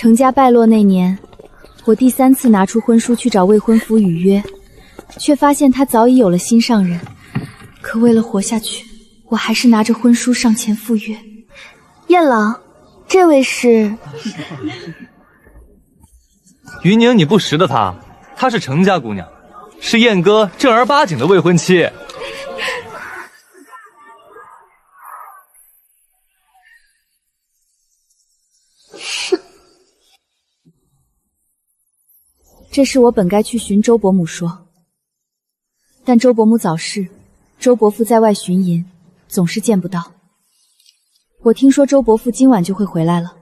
程家败落那年，我第3次拿出婚书去找未婚夫履约，却发现他早已有了心上人。可为了活下去，我还是拿着婚书上前赴约。燕郎，这位是……云宁，你不识得她是程家姑娘，是燕哥正儿八经的未婚妻。这事我本该去寻周伯母说，但周伯母早逝，周伯父在外巡营，总是见不到。我听说周伯父今晚就会回来了，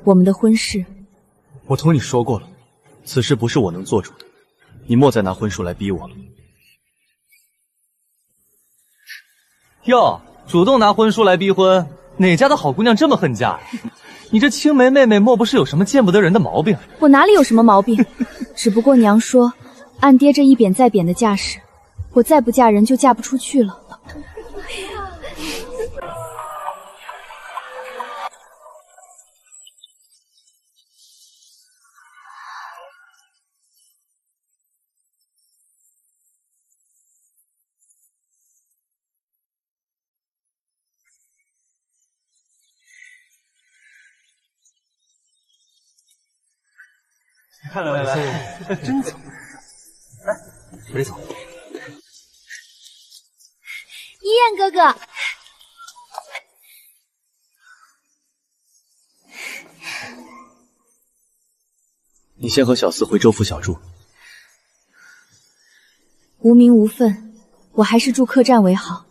我们的婚事，我同你说过了，此事不是我能做主的，你莫再拿婚书来逼我了。哟，主动拿婚书来逼婚，哪家的好姑娘这么恨嫁呀？你这青梅妹妹莫不是有什么见不得人的毛病？我哪里有什么毛病？只不过娘说，按爹这一贬再贬的架势，我再不嫁人就嫁不出去了。来，真走。来，我这走。一燕哥哥，你先和小厮回周府小住。无名无分，我还是住客栈为好。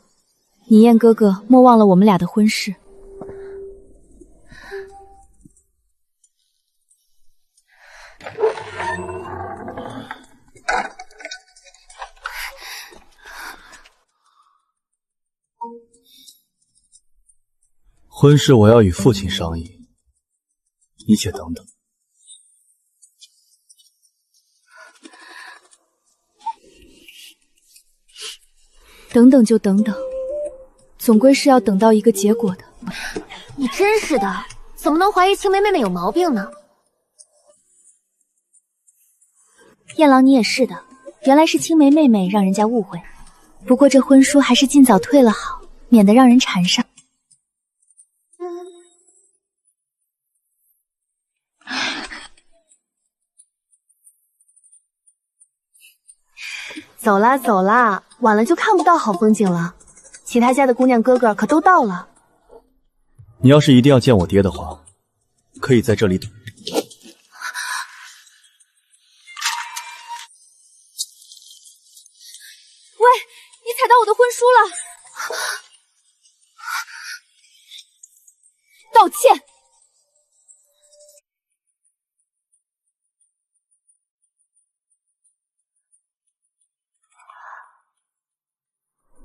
你燕哥哥莫忘了我们俩的婚事。婚事我要与父亲商议，你且等等。等等就等等，总归是要等到一个结果的。你真是的，怎么能怀疑青梅妹妹有毛病呢？燕郎，你也是的，原来是青梅妹妹让人家误会。不过这婚书还是尽早退了好，免得让人缠上。走啦走啦，晚了就看不到好风景了。其他家的姑娘哥哥可都到了。你要是一定要见我爹的话，可以在这里等。喂，你踩到我的婚书了！道歉！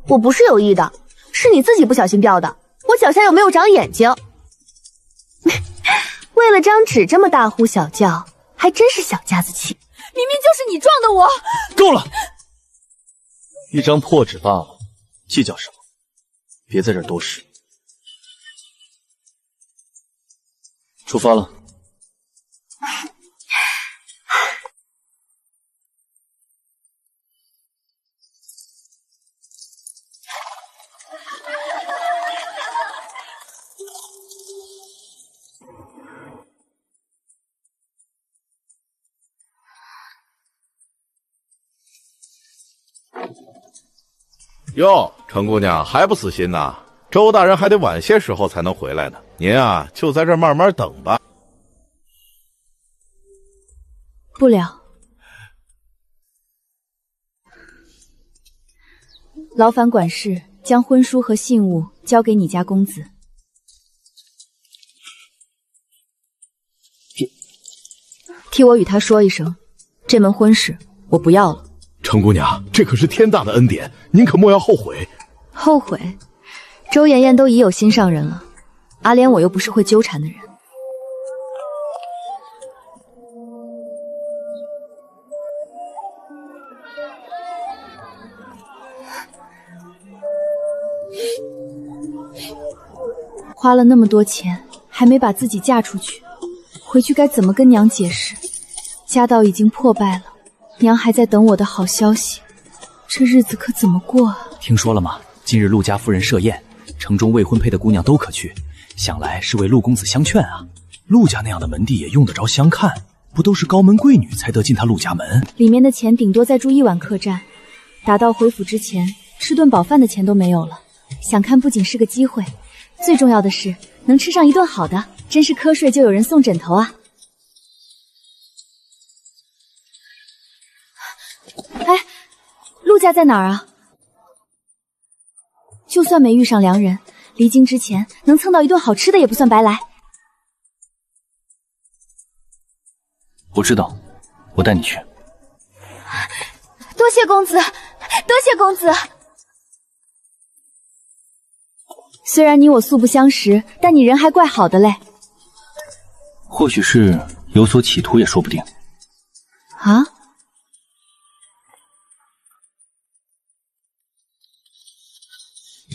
我不是有意的，是你自己不小心掉的。我脚下又没有长眼睛。为了张纸这么大呼小叫，还真是小家子气。明明就是你撞的我！够了，一张破纸罢了，计较什么？别在这儿多事。出发了。哟，程姑娘还不死心呐？周大人还得晚些时候才能回来呢。您啊，就在这儿慢慢等吧。不了，劳烦管事将婚书和信物交给你家公子。替我与他说一声，这门婚事我不要了。程姑娘，这可是天大的恩典，您可莫要后悔。后悔？周妍妍都已有心上人了，阿莲我又不是会纠缠的人。花了那么多钱，还没把自己嫁出去，回去该怎么跟娘解释？家道已经破败了，娘还在等我的好消息，这日子可怎么过啊？听说了吗？今日陆家夫人设宴，城中未婚配的姑娘都可去，想来是为陆公子相劝啊。陆家那样的门第也用得着相看？不都是高门贵女才得进他陆家门？里面的钱顶多再住1晚客栈，打道回府之前吃顿饱饭的钱都没有了。想看不仅是个机会，最重要的是能吃上一顿好的，真是瞌睡就有人送枕头啊！哎，陆家在哪儿啊？就算没遇上良人，离京之前能蹭到一顿好吃的也不算白来。我知道，我带你去。多谢公子，多谢公子。虽然你我素不相识，但你人还怪好的嘞。或许是有所企图也说不定。啊？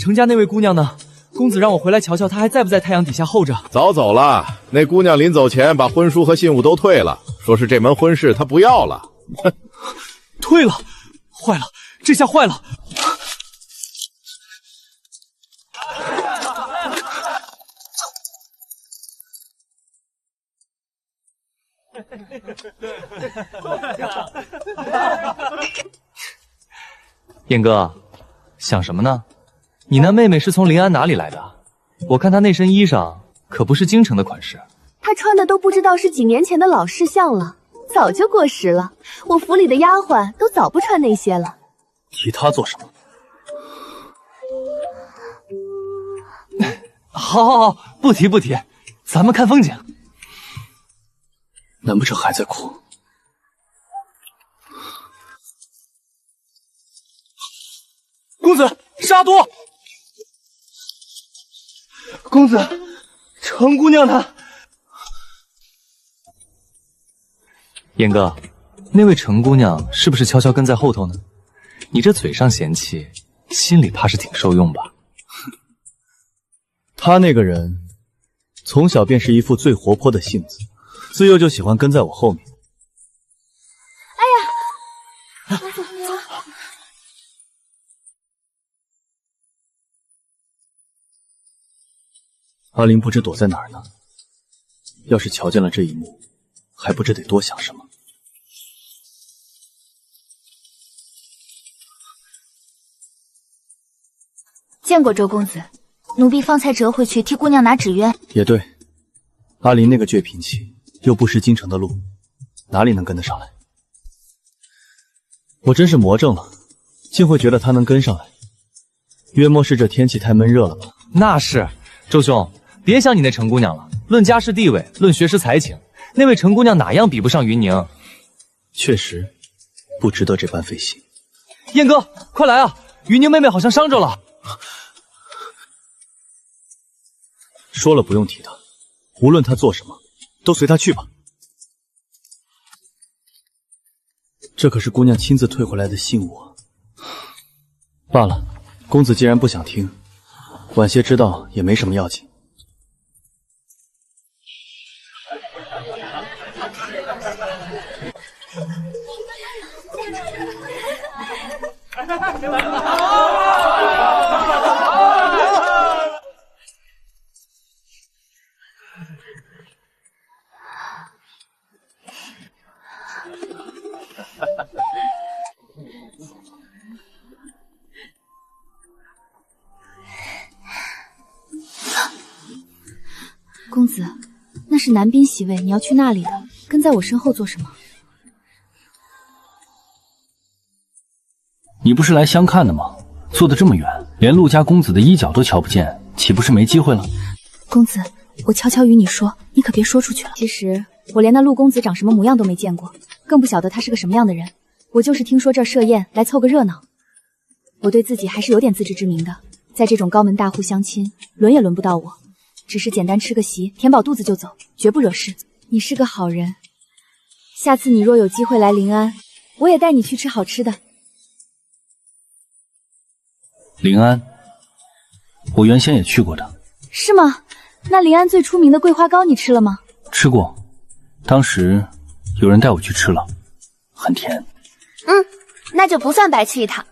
程家那位姑娘呢？公子让我回来瞧瞧，她还在不在太阳底下候着？早走了。那姑娘临走前把婚书和信物都退了，说是这门婚事她不要了。退了，坏了，这下坏了！燕哥，想什么呢？你那妹妹是从临安哪里来的？我看她那身衣裳可不是京城的款式。她穿的都不知道是几年前的老式相了，早就过时了。我府里的丫鬟都早不穿那些了。提她做什么？好，不提不提，咱们看风景。难不成还在哭？公子，沙多！公子，程姑娘呢？燕哥，那位程姑娘是不是悄悄跟在后头呢？你这嘴上嫌弃，心里怕是挺受用吧？她那个人，从小便是一副最活泼的性子，自幼就喜欢跟在我后面。哎呀，阿玲不知躲在哪儿呢，要是瞧见了这一幕，还不知得多想什么。见过周公子，奴婢方才折回去替姑娘拿纸鸢。也对，阿玲那个倔脾气，又不识京城的路，哪里能跟得上来？我真是魔怔了，竟会觉得她能跟上来。约莫是这天气太闷热了吧？那是，周兄，别想你那程姑娘了。论家世地位，论学识才情，那位程姑娘哪样比不上云宁？确实，不值得这般费心。燕哥，快来啊！云宁妹妹好像伤着了。说了不用提她，无论她做什么，都随她去吧。这可是姑娘亲自退回来的信物啊。罢了，公子既然不想听，晚些知道也没什么要紧。公子，那是南滨席位，你要去那里的，跟在我身后做什么？你不是来相看的吗？坐得这么远，连陆家公子的衣角都瞧不见，岂不是没机会了？公子，我悄悄与你说，你可别说出去了。其实我连那陆公子长什么模样都没见过，更不晓得他是个什么样的人。我就是听说这儿设宴来凑个热闹。我对自己还是有点自知之明的，在这种高门大户相亲，轮也轮不到我，只是简单吃个席，填饱肚子就走，绝不惹事。你是个好人，下次你若有机会来临安，我也带你去吃好吃的。临安，我原先也去过的。是吗？那临安最出名的桂花糕你吃了吗？吃过，当时有人带我去吃了，很甜。那就不算白去一趟。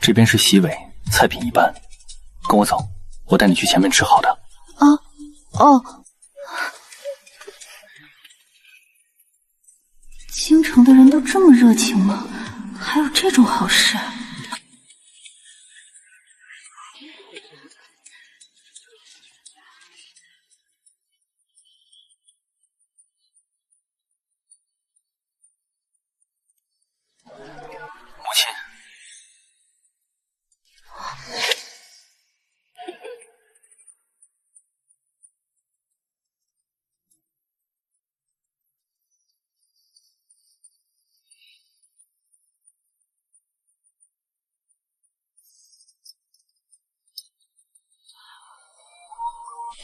这边是西尾，菜品一般。跟我走，我带你去前面吃好的。哦，京城的人都这么热情吗？还有这种好事？母亲。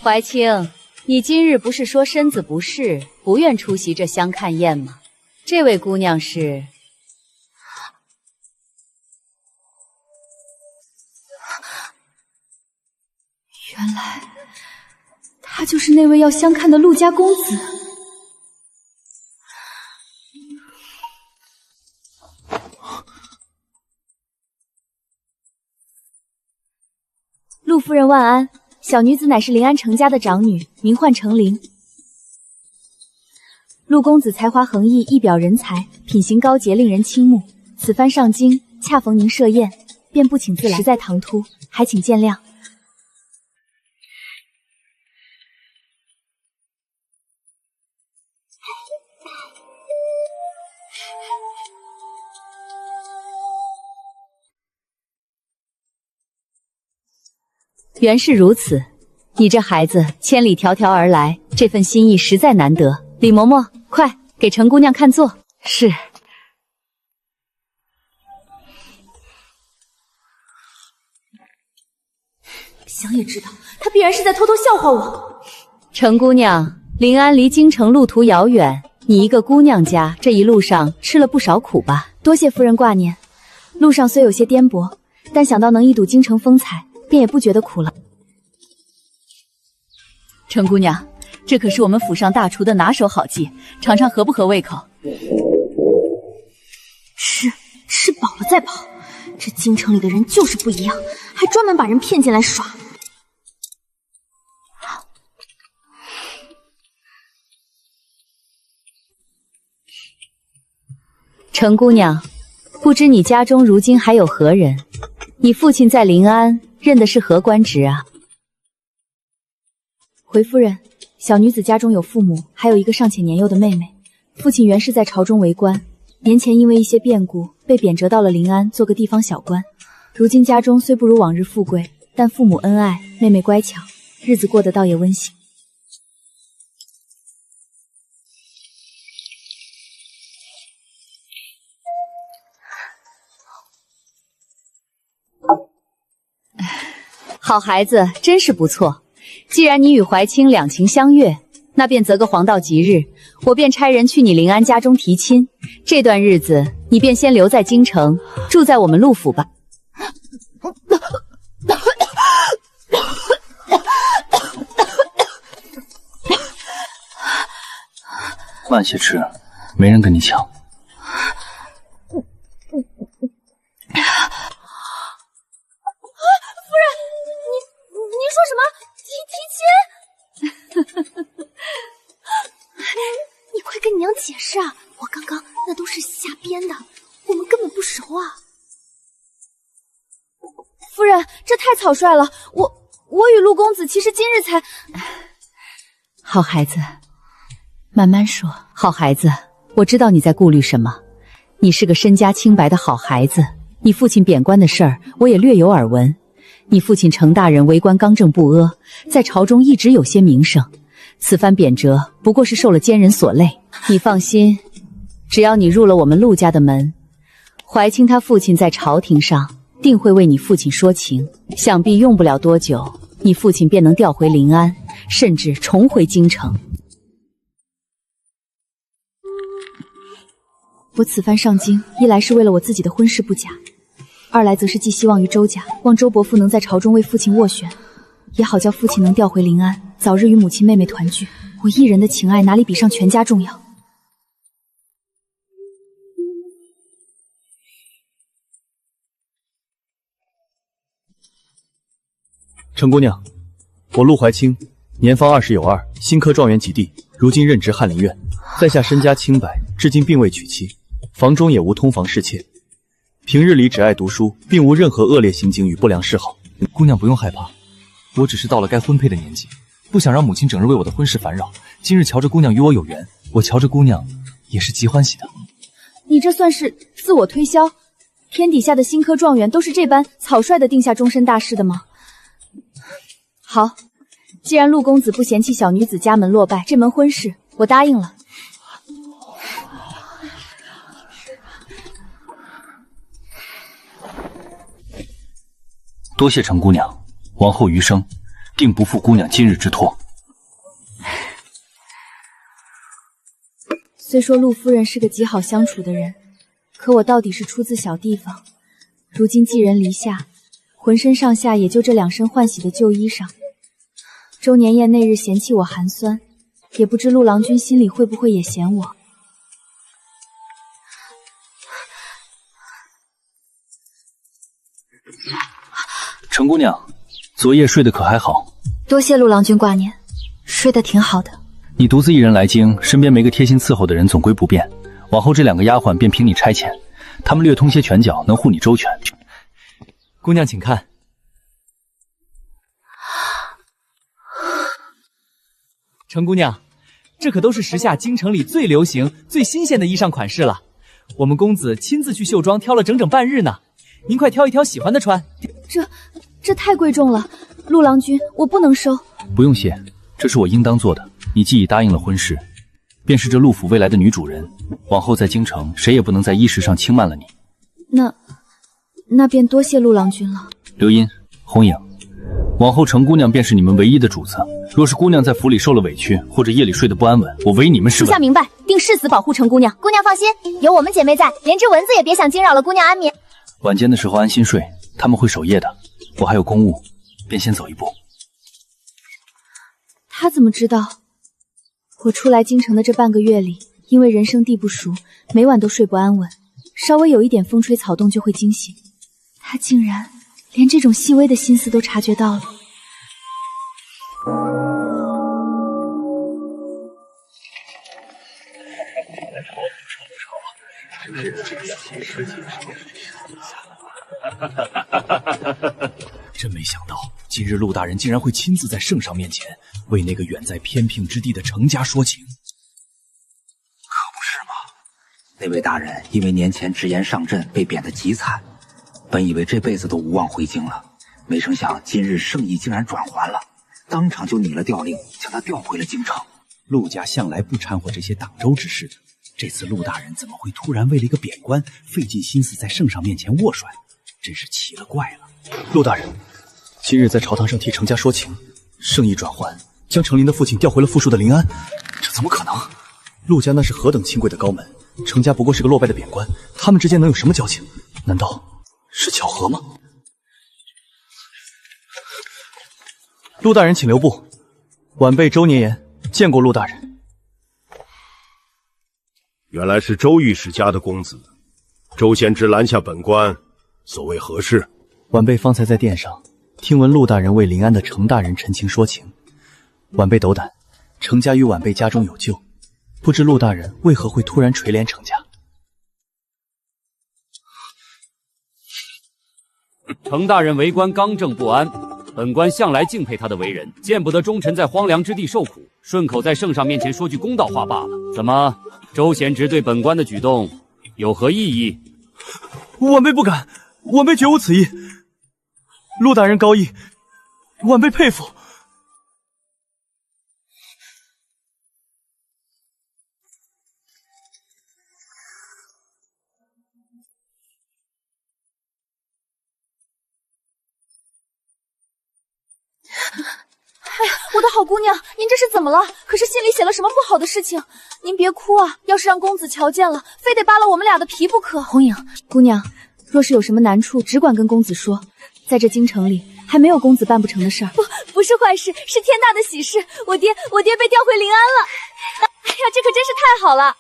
怀清，你今日不是说身子不适，不愿出席这相看宴吗？这位姑娘是……原来他就是那位要相看的陆家公子。陆夫人万安。小女子乃是临安程家的长女，名唤程灵。陆公子才华横溢，一表人才，品行高洁，令人倾慕。此番上京，恰逢您设宴，便不请自来，实在唐突，还请见谅。原是如此，你这孩子千里迢迢而来，这份心意实在难得。李嬷嬷，快给程姑娘看座。是。想也知道，她必然是在偷偷笑话我。程姑娘，临安离京城路途遥远，你一个姑娘家，这一路上吃了不少苦吧？多谢夫人挂念。路上虽有些颠簸，但想到能一睹京城风采，便也不觉得苦了。程姑娘，这可是我们府上大厨的拿手好计，尝尝合不合胃口？吃饱了再跑。这京城里的人就是不一样，还专门把人骗进来耍。程姑娘，不知你家中如今还有何人？你父亲在临安任的是何官职啊？回夫人，小女子家中有父母，还有一个尚且年幼的妹妹。父亲原是在朝中为官，年前因为一些变故被贬谪到了临安，做个地方小官。如今家中虽不如往日富贵，但父母恩爱，妹妹乖巧，日子过得倒也温馨。好孩子，真是不错。既然你与怀清两情相悦，那便择个黄道吉日，我便差人去你临安家中提亲。这段日子，你便先留在京城，住在我们陆府吧。慢些吃，没人跟你抢。您说什么？提亲？你快跟你娘解释啊！我刚刚那都是瞎编的，我们根本不熟啊！夫人，这太草率了。我与陆公子其实今日才……好孩子，慢慢说。好孩子，我知道你在顾虑什么。你是个身家清白的好孩子，你父亲贬官的事儿我也略有耳闻。你父亲程大人为官刚正不阿，在朝中一直有些名声。此番贬谪不过是受了奸人所累。你放心，只要你入了我们陆家的门，怀清他父亲在朝廷上定会为你父亲说情，想必用不了多久，你父亲便能调回临安，甚至重回京城。我此番上京，一来是为了我自己的婚事不假，二来则是寄希望于周家，望周伯父能在朝中为父亲斡旋，也好叫父亲能调回临安，早日与母亲妹妹团聚。我一人的情爱哪里比上全家重要？程姑娘，我陆怀清，年方20有2，新科状元及第，如今任职翰林院，在下身家清白，至今并未娶妻，房中也无通房侍妾，平日里只爱读书，并无任何恶劣行径与不良嗜好。姑娘不用害怕，我只是到了该婚配的年纪，不想让母亲整日为我的婚事烦扰。今日瞧着姑娘与我有缘，我瞧着姑娘也是极欢喜的。你这算是自我推销？天底下的新科状元都是这般草率的定下终身大事的吗？好，既然陆公子不嫌弃小女子家门落败，这门婚事我答应了。多谢程姑娘，往后余生定不负姑娘今日之托。虽说陆夫人是个极好相处的人，可我到底是出自小地方，如今寄人篱下，浑身上下也就这2身换洗的旧衣裳。周年宴那日嫌弃我寒酸，也不知陆郎君心里会不会也嫌我。程姑娘，昨夜睡得可还好？多谢陆郎君挂念，睡得挺好的。你独自一人来京，身边没个贴心伺候的人，总归不便。往后这2个丫鬟便凭你差遣，他们略通些拳脚，能护你周全。姑娘请看。程姑娘，这可都是时下京城里最流行、最新鲜的衣裳款式了。我们公子亲自去绣庄挑了整整半日呢，您快挑一挑喜欢的穿。这太贵重了，陆郎君，我不能收。不用谢，这是我应当做的。你既已答应了婚事，便是这陆府未来的女主人，往后在京城，谁也不能在衣食上轻慢了你。那便多谢陆郎君了。刘音、红影，往后程姑娘便是你们唯一的主子。若是姑娘在府里受了委屈，或者夜里睡得不安稳，我唯你们是问。属下明白，定誓死保护程姑娘。姑娘放心，有我们姐妹在，连只蚊子也别想惊扰了姑娘安眠。晚间的时候安心睡，他们会守夜的。我还有公务，便先走一步。他怎么知道？我初来京城的这半个月里，因为人生地不熟，每晚都睡不安稳，稍微有一点风吹草动就会惊醒。他竟然连这种细微的心思都察觉到了。真没想到，今日陆大人竟然会亲自在圣上面前为那个远在偏僻之地的程家说情。可不是嘛！那位大人因为年前直言上阵被贬得极惨，本以为这辈子都无望回京了，没成想今日圣意竟然转还了，当场就拟了调令，将他调回了京城。陆家向来不掺和这些党州之事的，这次陆大人怎么会突然为了一个贬官费尽心思在圣上面前斡旋？真是奇了怪了。陆大人今日在朝堂上替程家说情，圣意转还，将程林的父亲调回了富庶的临安，这怎么可能？陆家那是何等清贵的高门，程家不过是个落败的贬官，他们之间能有什么交情？难道是巧合吗？陆大人请留步，晚辈周年言见过陆大人。原来是周御史家的公子，周贤侄拦下本官，所谓何事？晚辈方才在殿上听闻陆大人为临安的程大人陈情说情，晚辈斗胆，程家与晚辈家中有旧，不知陆大人为何会突然垂怜程家？程大人为官刚正不阿，本官向来敬佩他的为人，见不得忠臣在荒凉之地受苦，顺口在圣上面前说句公道话罢了。怎么，周贤侄对本官的举动有何异议？晚辈不敢，晚辈绝无此意。陆大人高义，晚辈佩服。我的好姑娘，您这是怎么了？可是信里写了什么不好的事情？您别哭啊！要是让公子瞧见了，非得扒了我们俩的皮不可。红影，姑娘，若是有什么难处，只管跟公子说。在这京城里，还没有公子办不成的事儿。不是坏事，是天大的喜事。我爹被调回临安了。哎呀，这可真是太好了！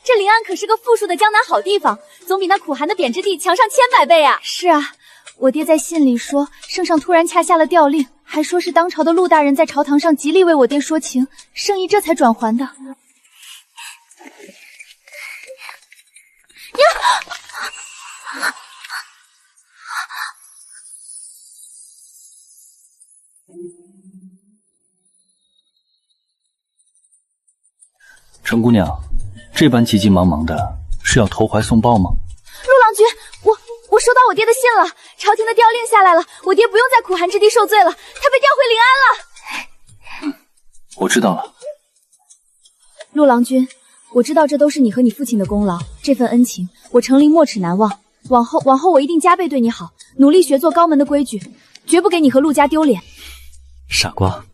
这临安可是个富庶的江南好地方，总比那苦寒的贬之地强上10000倍啊！是啊，我爹在信里说，圣上突然下了调令，还说是当朝的陆大人在朝堂上极力为我爹说情，圣意这才转还的。程姑娘，这般急急忙忙的，是要投怀送抱吗？陆郎君，我收到我爹的信了，朝廷的调令下来了，我爹不用在苦寒之地受罪了，他被调回临安了。我知道了。陆郎君，我知道这都是你和你父亲的功劳，这份恩情我程琳没齿难忘。往后我一定加倍对你好，努力学做高门的规矩，绝不给你和陆家丢脸。傻瓜，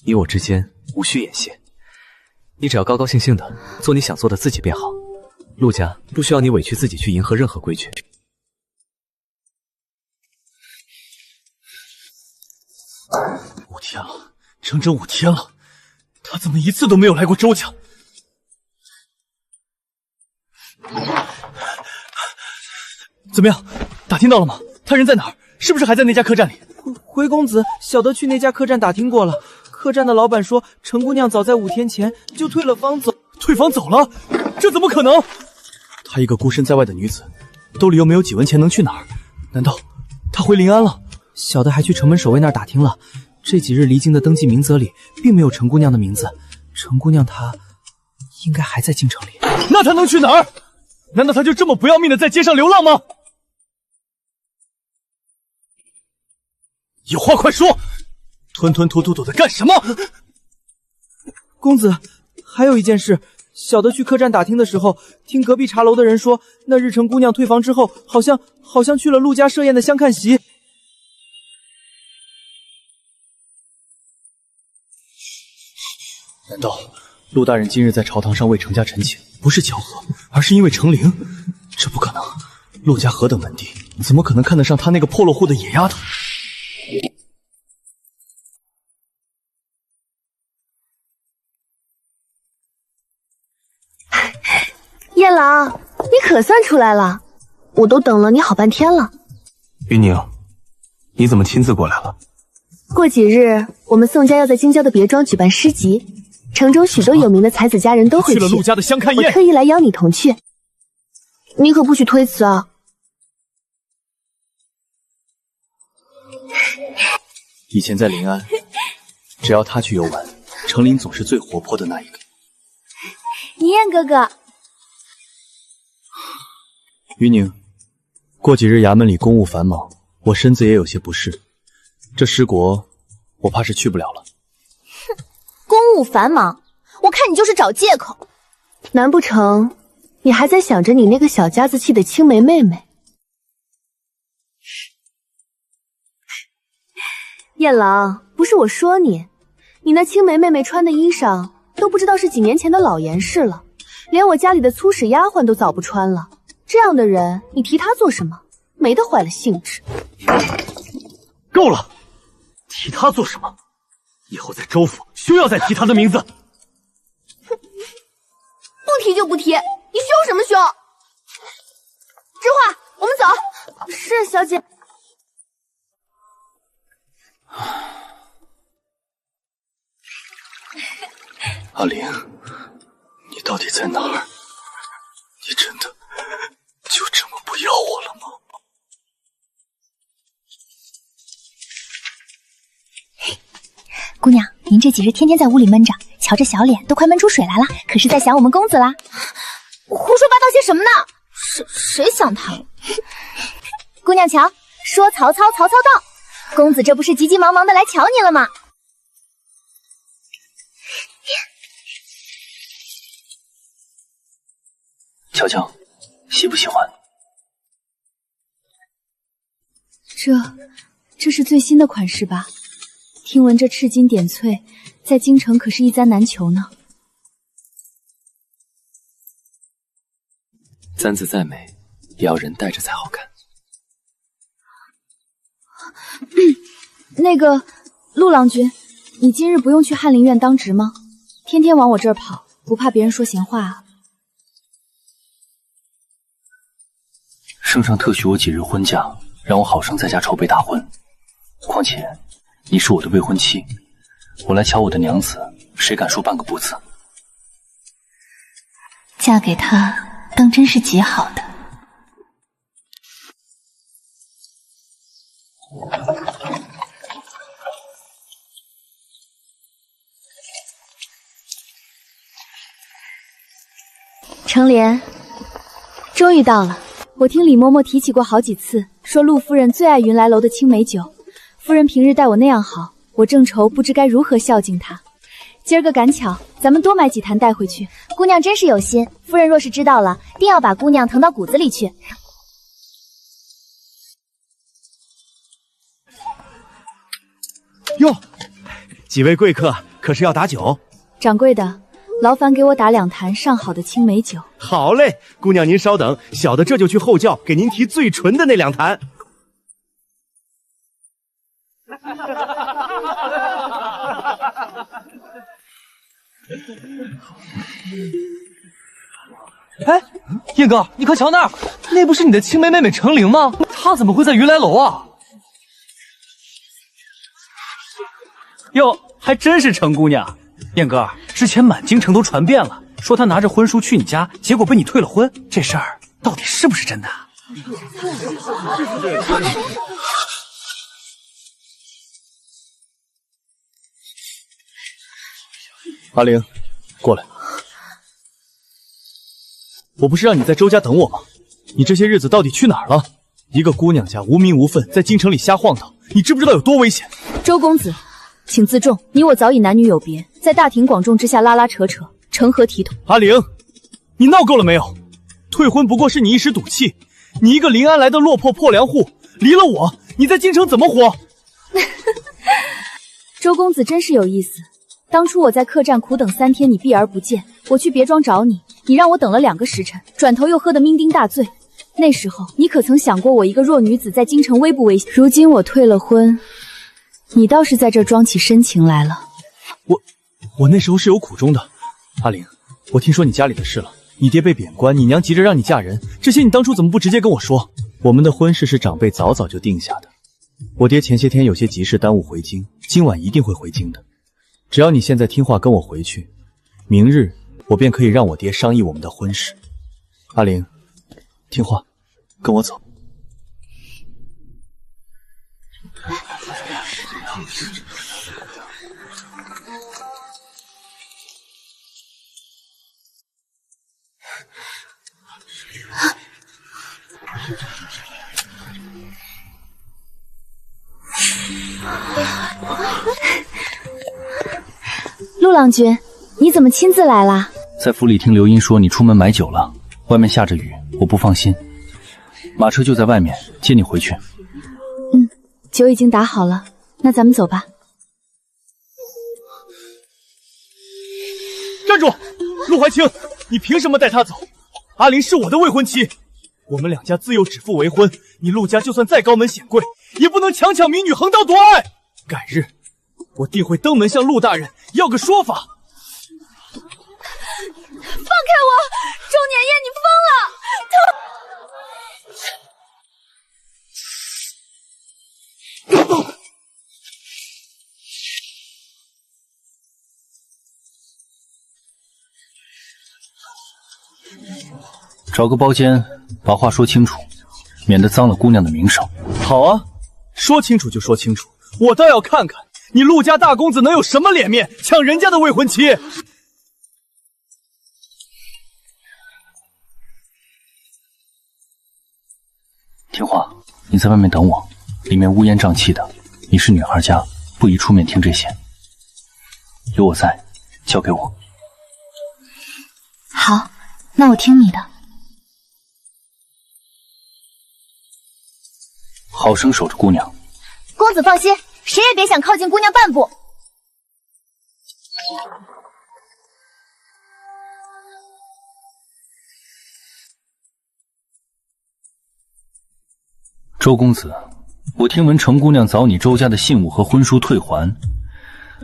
你我之间无需掩饰，你只要高高兴兴的做你想做的自己便好。陆家不需要你委屈自己去迎合任何规矩。5天了，整整5天了，他怎么一次都没有来过周家？怎么样，打听到了吗？他人在哪儿？是不是还在那家客栈里？回公子，小德去那家客栈打听过了，客栈的老板说，程姑娘早在5天前就退了房走。退房走了？这怎么可能？她一个孤身在外的女子，兜里又没有几文钱，能去哪儿？难道她回临安了？小德还去城门守卫那儿打听了，这几日离京的登记名册里并没有程姑娘的名字，程姑娘她应该还在京城里。那她能去哪儿？难道她就这么不要命的在街上流浪吗？有话快说！吞吞吐吐的干什么？公子，还有一件事，小德去客栈打听的时候，听隔壁茶楼的人说，那日程姑娘退房之后，好像去了陆家设宴的相看席。难道陆大人今日在朝堂上为程家陈情，不是巧合，而是因为程灵？这不可能！陆家何等门第，怎么可能看得上他那个破落户的野丫头？燕郎，你可算出来了，我都等了你好半天了。云宁，你怎么亲自过来了？过几日，我们宋家要在京郊的别庄举办诗集，城中许多有名的才子佳人都会去。去了陆家的相看宴，我特意来邀你同去，你可不许推辞啊！以前在临安，只要他去游玩，程琳总是最活泼的那一个。一燕哥哥，云宁，过几日衙门里公务繁忙，我身子也有些不适，这师国我怕是去不了了。哼，公务繁忙，我看你就是找借口。难不成你还在想着你那个小家子气的青梅妹妹？燕郎，不是我说你，你那青梅妹妹穿的衣裳都不知道是几年前的老严氏了，连我家里的粗使丫鬟都早不穿了。这样的人，你提她做什么？没得坏了兴致。够了，提她做什么？以后在州府休要再提她的名字。不提就不提，你凶什么凶？知画，我们走。是，小姐。阿玲，你到底在哪儿？你真的就这么不要我了吗？姑娘，您这几日天天在屋里闷着，瞧这小脸都快闷出水来了，可是在想我们公子啦？胡说八道些什么呢？谁想他？姑娘瞧，说曹操，曹操到。公子这不是急急忙忙的来瞧你了吗？乔乔，喜不喜欢？这是最新的款式吧？听闻这赤金点翠在京城可是一簪难求呢。簪子再美，也要人戴着才好看。那个陆郎君，你今日不用去翰林院当值吗？天天往我这儿跑，不怕别人说闲话啊？圣上特许我几日婚假，让我好生在家筹备大婚。况且你是我的未婚妻，我来瞧我的娘子，谁敢说半个不字？嫁给他当真是极好的。程莲，终于到了。我听李嬷嬷提起过好几次，说陆夫人最爱云来楼的青梅酒。夫人平日待我那样好，我正愁不知该如何孝敬她。今儿个赶巧，咱们多买几坛带回去。姑娘真是有心，夫人若是知道了，定要把姑娘疼到骨子里去。哟，几位贵客可是要打酒？掌柜的，劳烦给我打2坛上好的青梅酒。好嘞，姑娘您稍等，小的这就去后轿给您提最纯的那2坛。哎，燕哥，你快瞧那儿，那不是你的青梅妹妹程玲吗？她怎么会在云来楼啊？哟，还真是程姑娘。燕哥，之前满京城都传遍了，说她拿着婚书去你家，结果被你退了婚，这事儿到底是不是真的？阿玲，过来。我不是让你在周家等我吗？你这些日子到底去哪儿了？一个姑娘家无名无分，在京城里瞎晃荡，你知不知道有多危险？周公子，请自重，你我早已男女有别，在大庭广众之下拉拉扯扯，成何体统？阿玲，你闹够了没有？退婚不过是你一时赌气，你一个临安来的落魄破粮户，离了我，你在京城怎么活？周公子真是有意思。当初我在客栈苦等3天，你避而不见，我去别庄找你，你让我等了2个时辰，转头又喝得酩酊大醉。那时候你可曾想过我一个弱女子在京城危不危险？如今我退了婚，你倒是在这装起深情来了。我那时候是有苦衷的。阿玲，我听说你家里的事了，你爹被贬官，你娘急着让你嫁人，这些你当初怎么不直接跟我说？我们的婚事是长辈早早就定下的，我爹前些天有些急事耽误回京，今晚一定会回京的。只要你现在听话跟我回去，明日我便可以让我爹商议我们的婚事。阿玲，听话，跟我走。陆郎君，你怎么亲自来啦？在府里听刘英说你出门买酒了，外面下着雨，我不放心。马车就在外面，接你回去。酒已经打好了，那咱们走吧。站住！陆怀清，你凭什么带她走？阿玲是我的未婚妻，我们2家自幼指腹为婚，你陆家就算再高门显贵，也不能强抢民女，横刀夺爱。改日我定会登门向陆大人要个说法。放开我！周年夜，你疯了！找个包间，把话说清楚，免得脏了姑娘的名声。好啊，说清楚就说清楚，我倒要看看你陆家大公子能有什么脸面抢人家的未婚妻。听话，你在外面等我，里面乌烟瘴气的，你是女孩家，不宜出面听这些。有我在，交给我。好，那我听你的。好生守着姑娘。公子放心，谁也别想靠近姑娘半步。周公子，我听闻程姑娘找你周家的信物和婚书退还，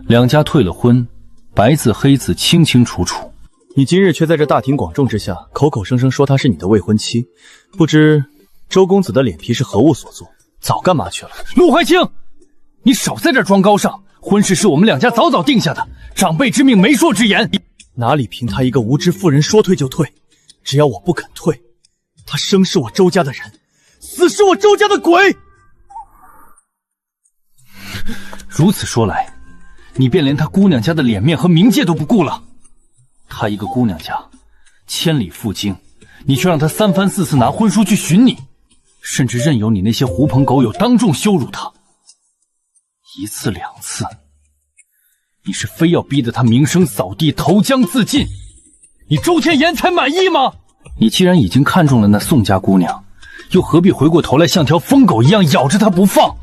两家退了婚，白字黑字清清楚楚。你今日却在这大庭广众之下，口口声声说她是你的未婚妻，不知周公子的脸皮是何物所做？早干嘛去了？陆怀清，你少在这装高尚！婚事是我们两家早早定下的，长辈之命，媒妁之言。哪里凭她一个无知妇人说退就退？只要我不肯退，她生是我周家的人，死是我周家的鬼。如此说来，你便连她姑娘家的脸面和名界都不顾了。她一个姑娘家，千里赴京，你却让她三番四次拿婚书去寻你，甚至任由你那些狐朋狗友当众羞辱她。一次两次，你是非要逼得她名声扫地，投江自尽，你周天言才满意吗？你既然已经看中了那宋家姑娘，又何必回过头来像条疯狗一样咬着她不放？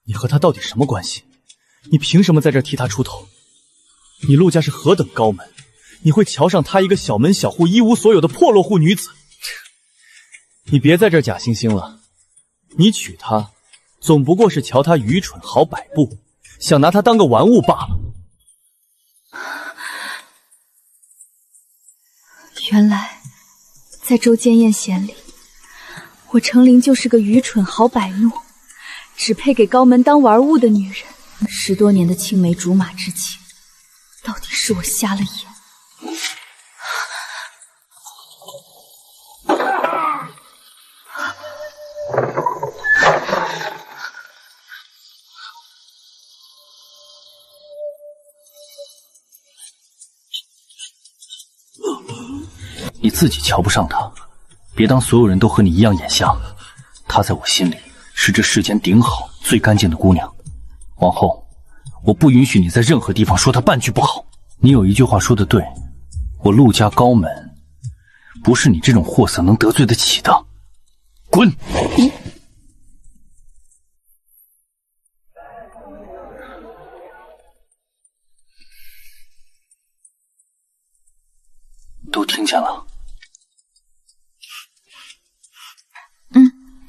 你和他到底什么关系？你凭什么在这替他出头？你陆家是何等高门，你会瞧上他一个小门小户、一无所有的破落户女子？你别在这假惺惺了，你娶她，总不过是瞧她愚蠢好摆布，想拿她当个玩物罢了。原来，在周建艳眼里，我程琳就是个愚蠢好摆弄，只配给高门当玩物的女人。10多年的青梅竹马之情，到底是我瞎了眼。你自己瞧不上她，别当所有人都和你一样眼瞎。她在我心里是这世间顶好、最干净的姑娘。往后，我不允许你在任何地方说她半句不好。你有一句话说得对，我陆家高门，不是你这种货色能得罪得起的。滚！都听见了？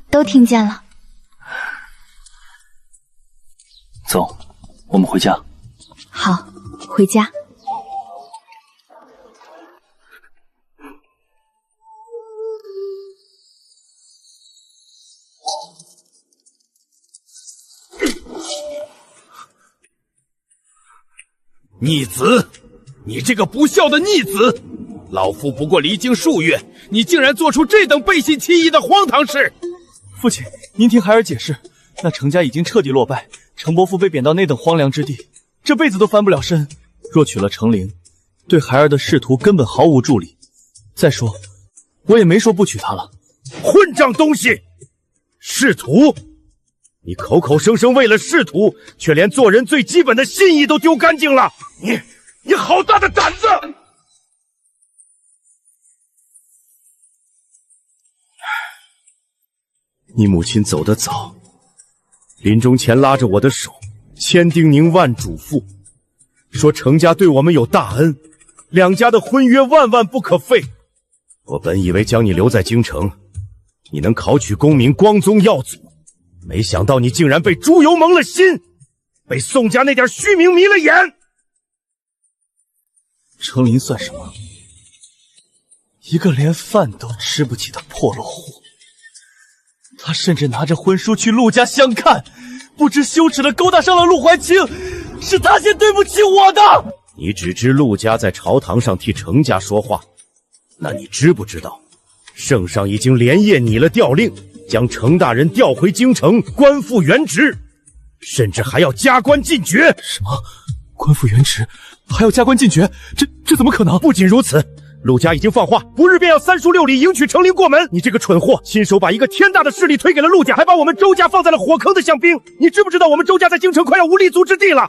都听见了。走，我们回家。好，回家。逆子，你这个不孝的逆子！老夫不过离京数月，你竟然做出这等背信弃义的荒唐事！父亲，您听孩儿解释，那程家已经彻底落败，程伯父被贬到那等荒凉之地，这辈子都翻不了身。若娶了程玲，对孩儿的仕途根本毫无助力。再说，我也没说不娶她了。混账东西！仕途？你口口声声为了仕途，却连做人最基本的信义都丢干净了！你好大的胆子！你母亲走得早，临终前拉着我的手，千叮咛万嘱咐，说程家对我们有大恩，两家的婚约万万不可废。我本以为将你留在京城，你能考取功名，光宗耀祖，没想到你竟然被猪油蒙了心，被宋家那点虚名迷了眼。程琳算什么？一个连饭都吃不起的破落户。他甚至拿着婚书去陆家相看，不知羞耻的勾搭上了陆怀清，是他先对不起我的。你只知陆家在朝堂上替程家说话，那你知不知道，圣上已经连夜拟了调令，将程大人调回京城，官复原职，甚至还要加官进爵。什么？官复原职，还要加官进爵？这怎么可能？不仅如此，陆家已经放话，不日便要3书6礼迎娶程琳过门。你这个蠢货，亲手把一个天大的势力推给了陆家，还把我们周家放在了火坑的象兵。你知不知道我们周家在京城快要无立足之地了？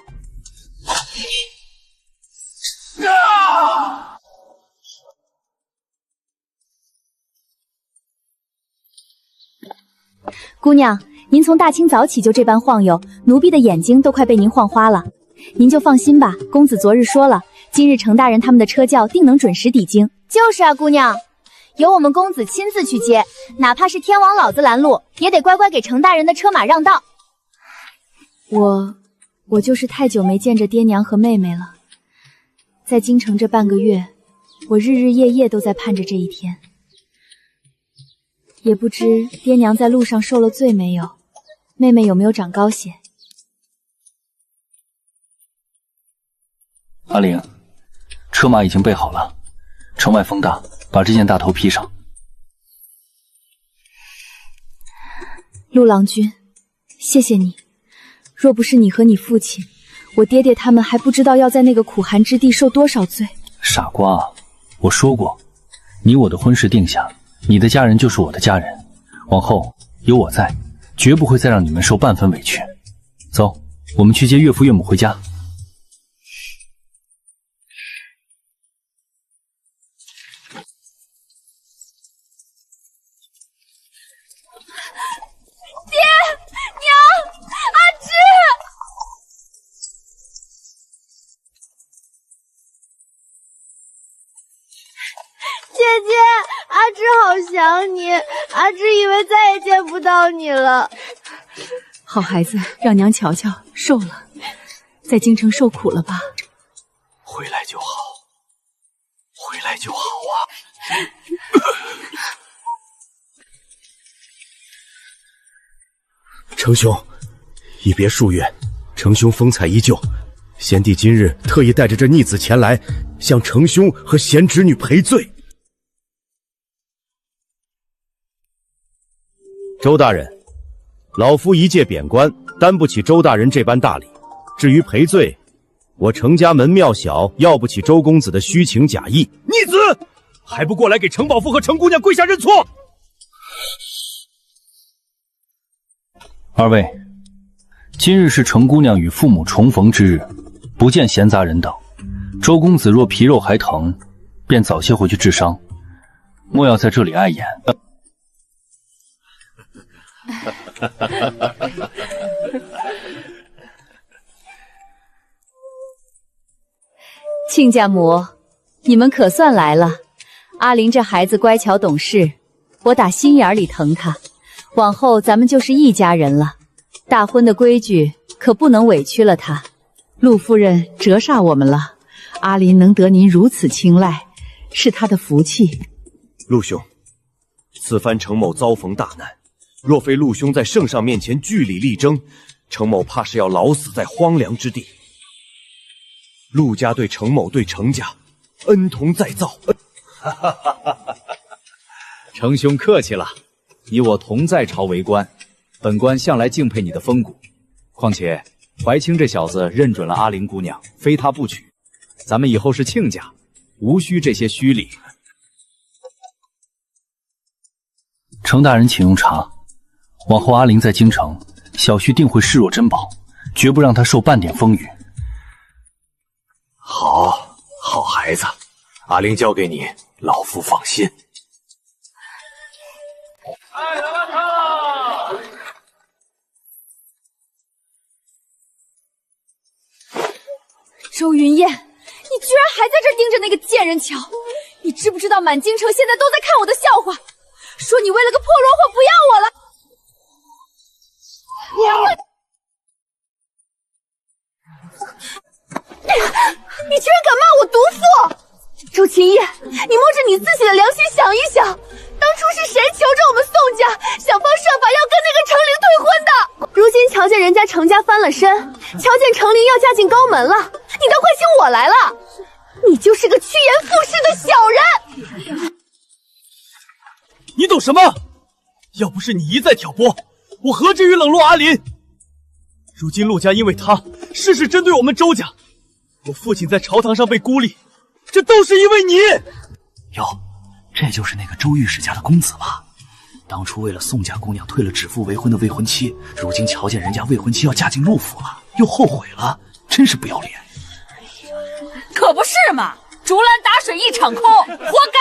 姑娘，您从大清早起就这般晃悠，奴婢的眼睛都快被您晃花了。您就放心吧，公子昨日说了，今日程大人他们的车轿定能准时抵京。就是啊，姑娘，由我们公子亲自去接，哪怕是天王老子拦路，也得乖乖给程大人的车马让道。我就是太久没见着爹娘和妹妹了，在京城这半个月，我日日夜夜都在盼着这一天。也不知爹娘在路上受了罪没有，妹妹有没有长高些？阿玲，车马已经备好了，城外风大，把这件大头披上。陆郎君，谢谢你。若不是你和你父亲，我爹爹他们还不知道要在那个苦寒之地受多少罪。傻瓜，我说过，你我的婚事定下，你的家人就是我的家人，往后有我在，绝不会再让你们受半分委屈。走，我们去接岳父岳母回家。阿芝好想你，阿芝以为再也见不到你了。好孩子，让娘瞧瞧，瘦了，在京城受苦了吧？回来就好，回来就好啊！程兄，一别数月，程兄风采依旧。贤弟今日特意带着这逆子前来，向程兄和贤侄女赔罪。周大人，老夫一介贬官，担不起周大人这般大礼。至于赔罪，我程家门庙小，要不起周公子的虚情假意。逆子，还不过来给程宝父和程姑娘跪下认错！二位，今日是程姑娘与父母重逢之日，不见闲杂人等。周公子若皮肉还疼，便早些回去治伤，莫要在这里碍眼。亲家母，你们可算来了。阿玲这孩子乖巧懂事，我打心眼里疼她。往后咱们就是一家人了，大婚的规矩可不能委屈了她。陆夫人折煞我们了，阿林能得您如此青睐，是她的福气。陆兄，此番程某遭逢大难，若非陆兄在圣上面前据理力争，程某怕是要老死在荒凉之地。陆家对程某对程家恩同再造。程兄客气了，你我同在朝为官，本官向来敬佩你的风骨。况且怀清这小子认准了阿玲姑娘，非他不娶，咱们以后是亲家，无需这些虚礼。程大人请用茶。往后阿玲在京城，小婿定会视若珍宝，绝不让她受半点风雨。好，好孩子，阿玲交给你，老夫放心。周云燕，你居然还在这盯着那个贱人瞧！你知不知道满京城现在都在看我的笑话，说你为了个破罗货不要我了？你居然敢骂我毒妇！周秦叶，你摸着你自己的良心想一想，当初是谁求着我们宋家，想方设法要跟那个程玲退婚的？如今瞧见人家程家翻了身，瞧见程玲要嫁进高门了，你倒快请我来了！你就是个趋炎附势的小人！你懂什么？要不是你一再挑拨，我何至于冷落阿林？如今陆家因为他事事针对我们周家，我父亲在朝堂上被孤立，这都是因为你。哟，这就是那个周御史家的公子吧？当初为了宋家姑娘退了指腹为婚的未婚妻，如今瞧见人家未婚妻要嫁进陆府了，又后悔了，真是不要脸。可不是嘛，竹篮打水一场空，活该。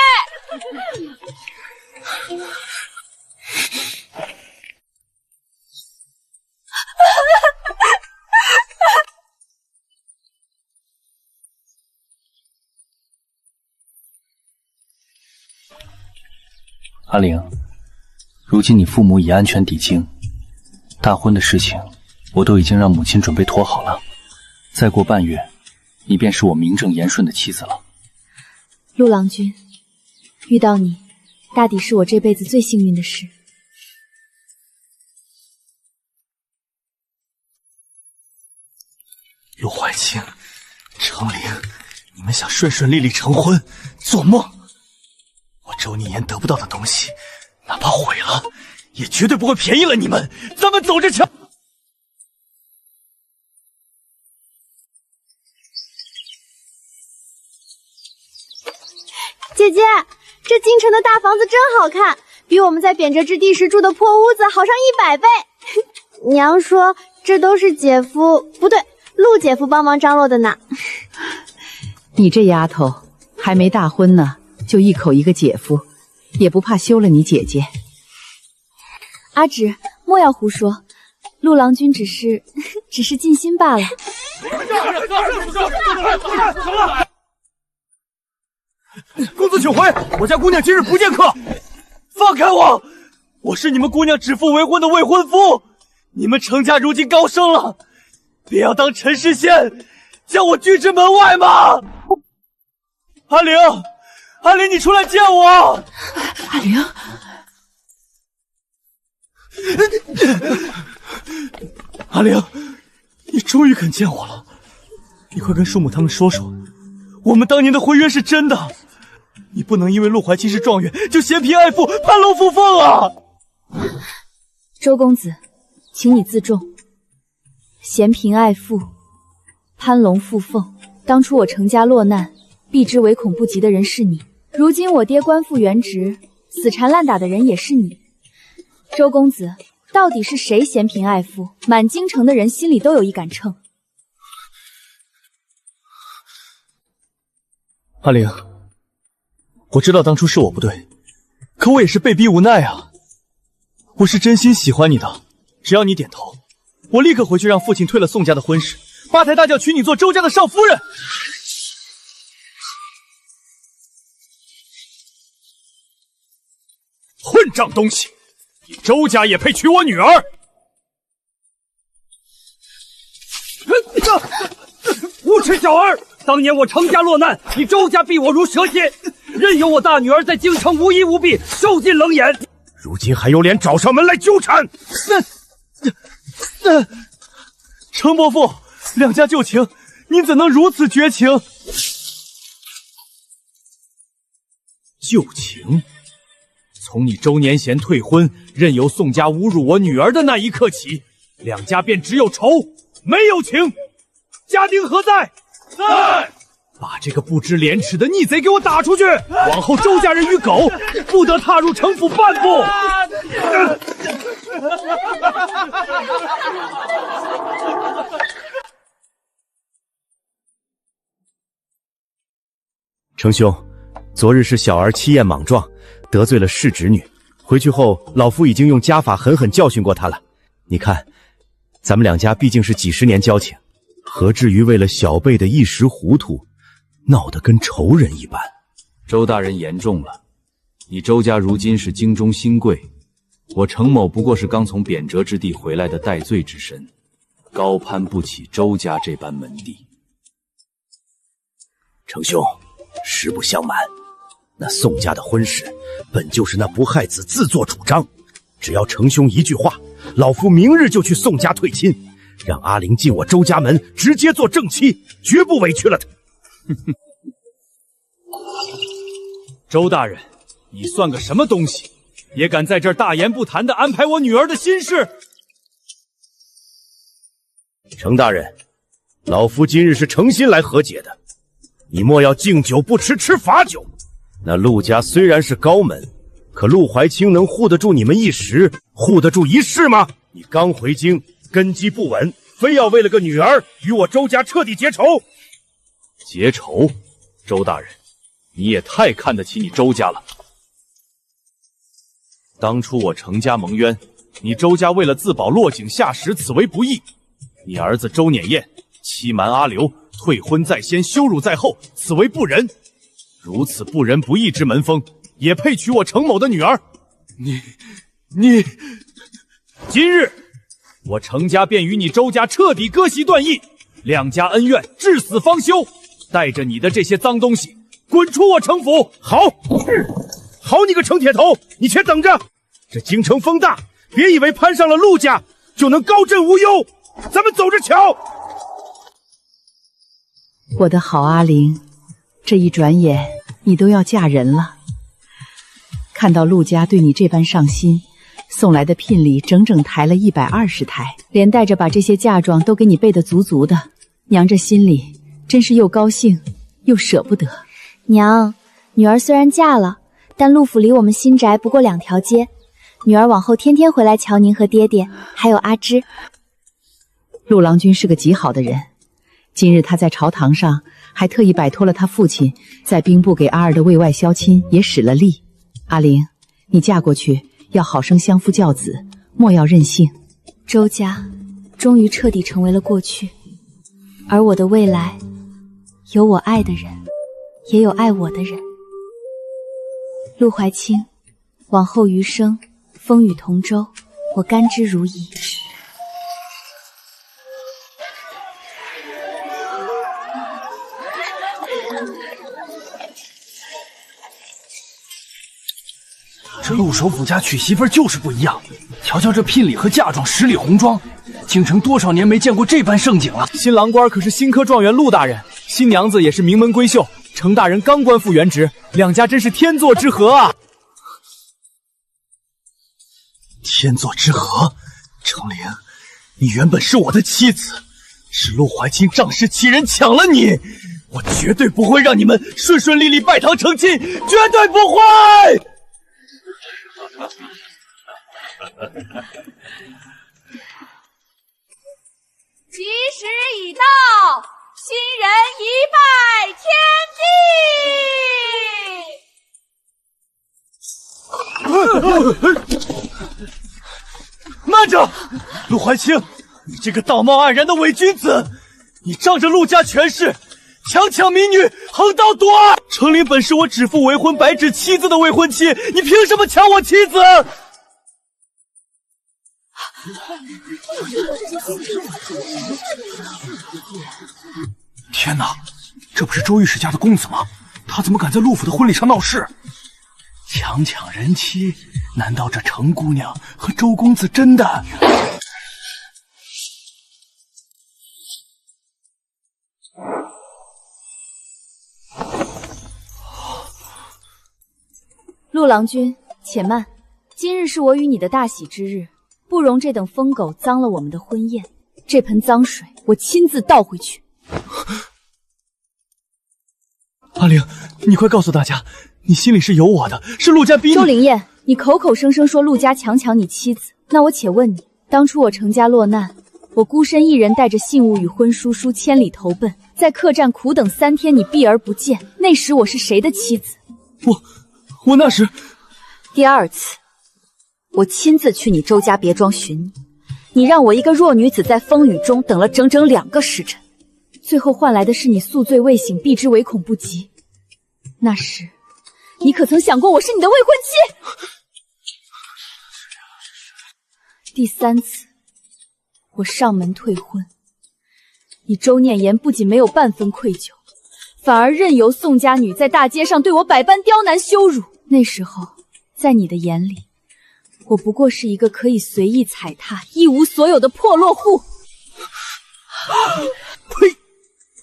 阿玲，如今你父母已安全抵京，大婚的事情我都已经让母亲准备妥好了。再过半月，你便是我名正言顺的妻子了。陆郎君，遇到你，大抵是我这辈子最幸运的事。陆怀清、程灵，你们想顺顺利利成婚，做梦！我周逆言得不到的东西，哪怕毁了，也绝对不会便宜了你们。咱们走着瞧。姐姐，这京城的大房子真好看，比我们在贬谪之地时住的破屋子好上100倍。娘说这都是姐夫，不对，陆姐夫帮忙张罗的呢。你这丫头还没大婚呢，就一口一个姐夫，也不怕休了你姐姐。阿芷，莫要胡说，陆郎君只是尽心罢了。公子请回，我家姑娘今日不见客。放开我！我是你们姑娘指腹为婚的未婚夫。你们程家如今高升了，便要当陈知县，将我拒之门外吗？阿玲，阿玲，你出来见我！阿玲，阿玲，你终于肯见我了。你快跟叔母他们说说，我们当年的婚约是真的。你不能因为陆怀清是状元就嫌贫爱富、攀龙附凤啊！周公子，请你自重。嫌贫爱富、攀龙附凤，当初我程家落难，避之唯恐不及的人是你。如今我爹官复原职，死缠烂打的人也是你。周公子，到底是谁嫌贫爱富？满京城的人心里都有一杆秤。阿玲，我知道当初是我不对，可我也是被逼无奈啊。我是真心喜欢你的，只要你点头，我立刻回去让父亲退了宋家的婚事，八抬大轿娶你做周家的少夫人。混账东西！你周家也配娶我女儿？无耻小儿！当年我程家落难，你周家避我如蛇蝎，任由我大女儿在京城无依无庇，受尽冷眼。如今还有脸找上门来纠缠？程伯父，两家旧情，您怎能如此绝情？旧情？从你周年贤退婚，任由宋家侮辱我女儿的那一刻起，两家便只有仇，没有情。家丁何在？在！把这个不知廉耻的逆贼给我打出去！往后周家人与狗不得踏入城府半步！程兄，昨日是小儿欺艳莽撞，得罪了世侄女。回去后，老夫已经用家法狠狠教训过她了。你看，咱们两家毕竟是几十年交情，何至于为了小辈的一时糊涂，闹得跟仇人一般？周大人言重了，你周家如今是京中新贵，我程某不过是刚从贬谪之地回来的戴罪之身，高攀不起周家这般门第。程兄，实不相瞒，那宋家的婚事本就是那不害子自作主张，只要程兄一句话，老夫明日就去宋家退亲，让阿玲进我周家门，直接做正妻，绝不委屈了她。周大人，你算个什么东西，也敢在这儿大言不惭地安排我女儿的心事？程大人，老夫今日是诚心来和解的，你莫要敬酒不吃吃罚酒。那陆家虽然是高门，可陆怀清能护得住你们一时，护得住一世吗？你刚回京，根基不稳，非要为了个女儿与我周家彻底结仇。结仇？周大人，你也太看得起你周家了。当初我程家蒙冤，你周家为了自保落井下石，此为不义。你儿子周辇彦欺瞒阿刘，退婚在先，羞辱在后，此为不仁。如此不仁不义之门风，也配娶我程某的女儿？你，今日我程家便与你周家彻底割席断义，两家恩怨至死方休。带着你的这些脏东西，滚出我程府！好，好你个程铁头，你且等着！这京城风大，别以为攀上了陆家就能高枕无忧。咱们走着瞧。我的好阿玲，这一转眼你都要嫁人了。看到陆家对你这般上心，送来的聘礼整整抬了120台，连带着把这些嫁妆都给你备得足足的，娘这心里真是又高兴又舍不得。娘，女儿虽然嫁了，但陆府离我们新宅不过2条街，女儿往后天天回来瞧您和爹爹，还有阿芝。陆郎君是个极好的人，今日他在朝堂上还特意摆脱了他父亲在兵部给阿儿的卫外消亲，也使了力。阿玲，你嫁过去要好生相夫教子，莫要任性。周家终于彻底成为了过去，而我的未来有我爱的人，也有爱我的人。陆怀清，往后余生风雨同舟，我甘之如饴。这陆首府家娶媳妇就是不一样，瞧瞧这聘礼和嫁妆10里红妆，京城多少年没见过这般盛景了。新郎官可是新科状元陆大人，新娘子也是名门闺秀，程大人刚官复原职，两家真是天作之合啊！天作之合，程玲，你原本是我的妻子，是陆怀清仗势欺人抢了你，我绝对不会让你们顺顺利利拜堂成亲，绝对不会！吉时已到，新人一拜天地。慢着，陆怀清，你这个道貌岸然的伪君子，你仗着陆家权势，强抢民女，横刀夺爱。程琳本是我指腹为婚、白纸妻子的未婚妻，你凭什么抢我妻子？天哪，这不是周御史家的公子吗？他怎么敢在陆府的婚礼上闹事？强抢人妻，难道这程姑娘和周公子真的？陆郎君，且慢，今日是我与你的大喜之日，不容这等疯狗脏了我们的婚宴。这盆脏水，我亲自倒回去。阿玲，你快告诉大家，你心里是有我的，是陆家逼你。周灵燕，你口口声声说陆家强抢你妻子，那我且问你，当初我程家落难，我孤身一人带着信物与婚书千里投奔，在客栈苦等3天，你避而不见，那时我是谁的妻子？我那时……第2次，我亲自去你周家别庄寻你，你让我一个弱女子在风雨中等了整整2个时辰，最后换来的是你宿醉未醒，避之唯恐不及。那时，你可曾想过我是你的未婚妻？第3次，我上门退婚，你周念言不仅没有半分愧疚，反而任由宋家女在大街上对我百般刁难羞辱。那时候，在你的眼里，我不过是一个可以随意踩踏、一无所有的破落户。呸！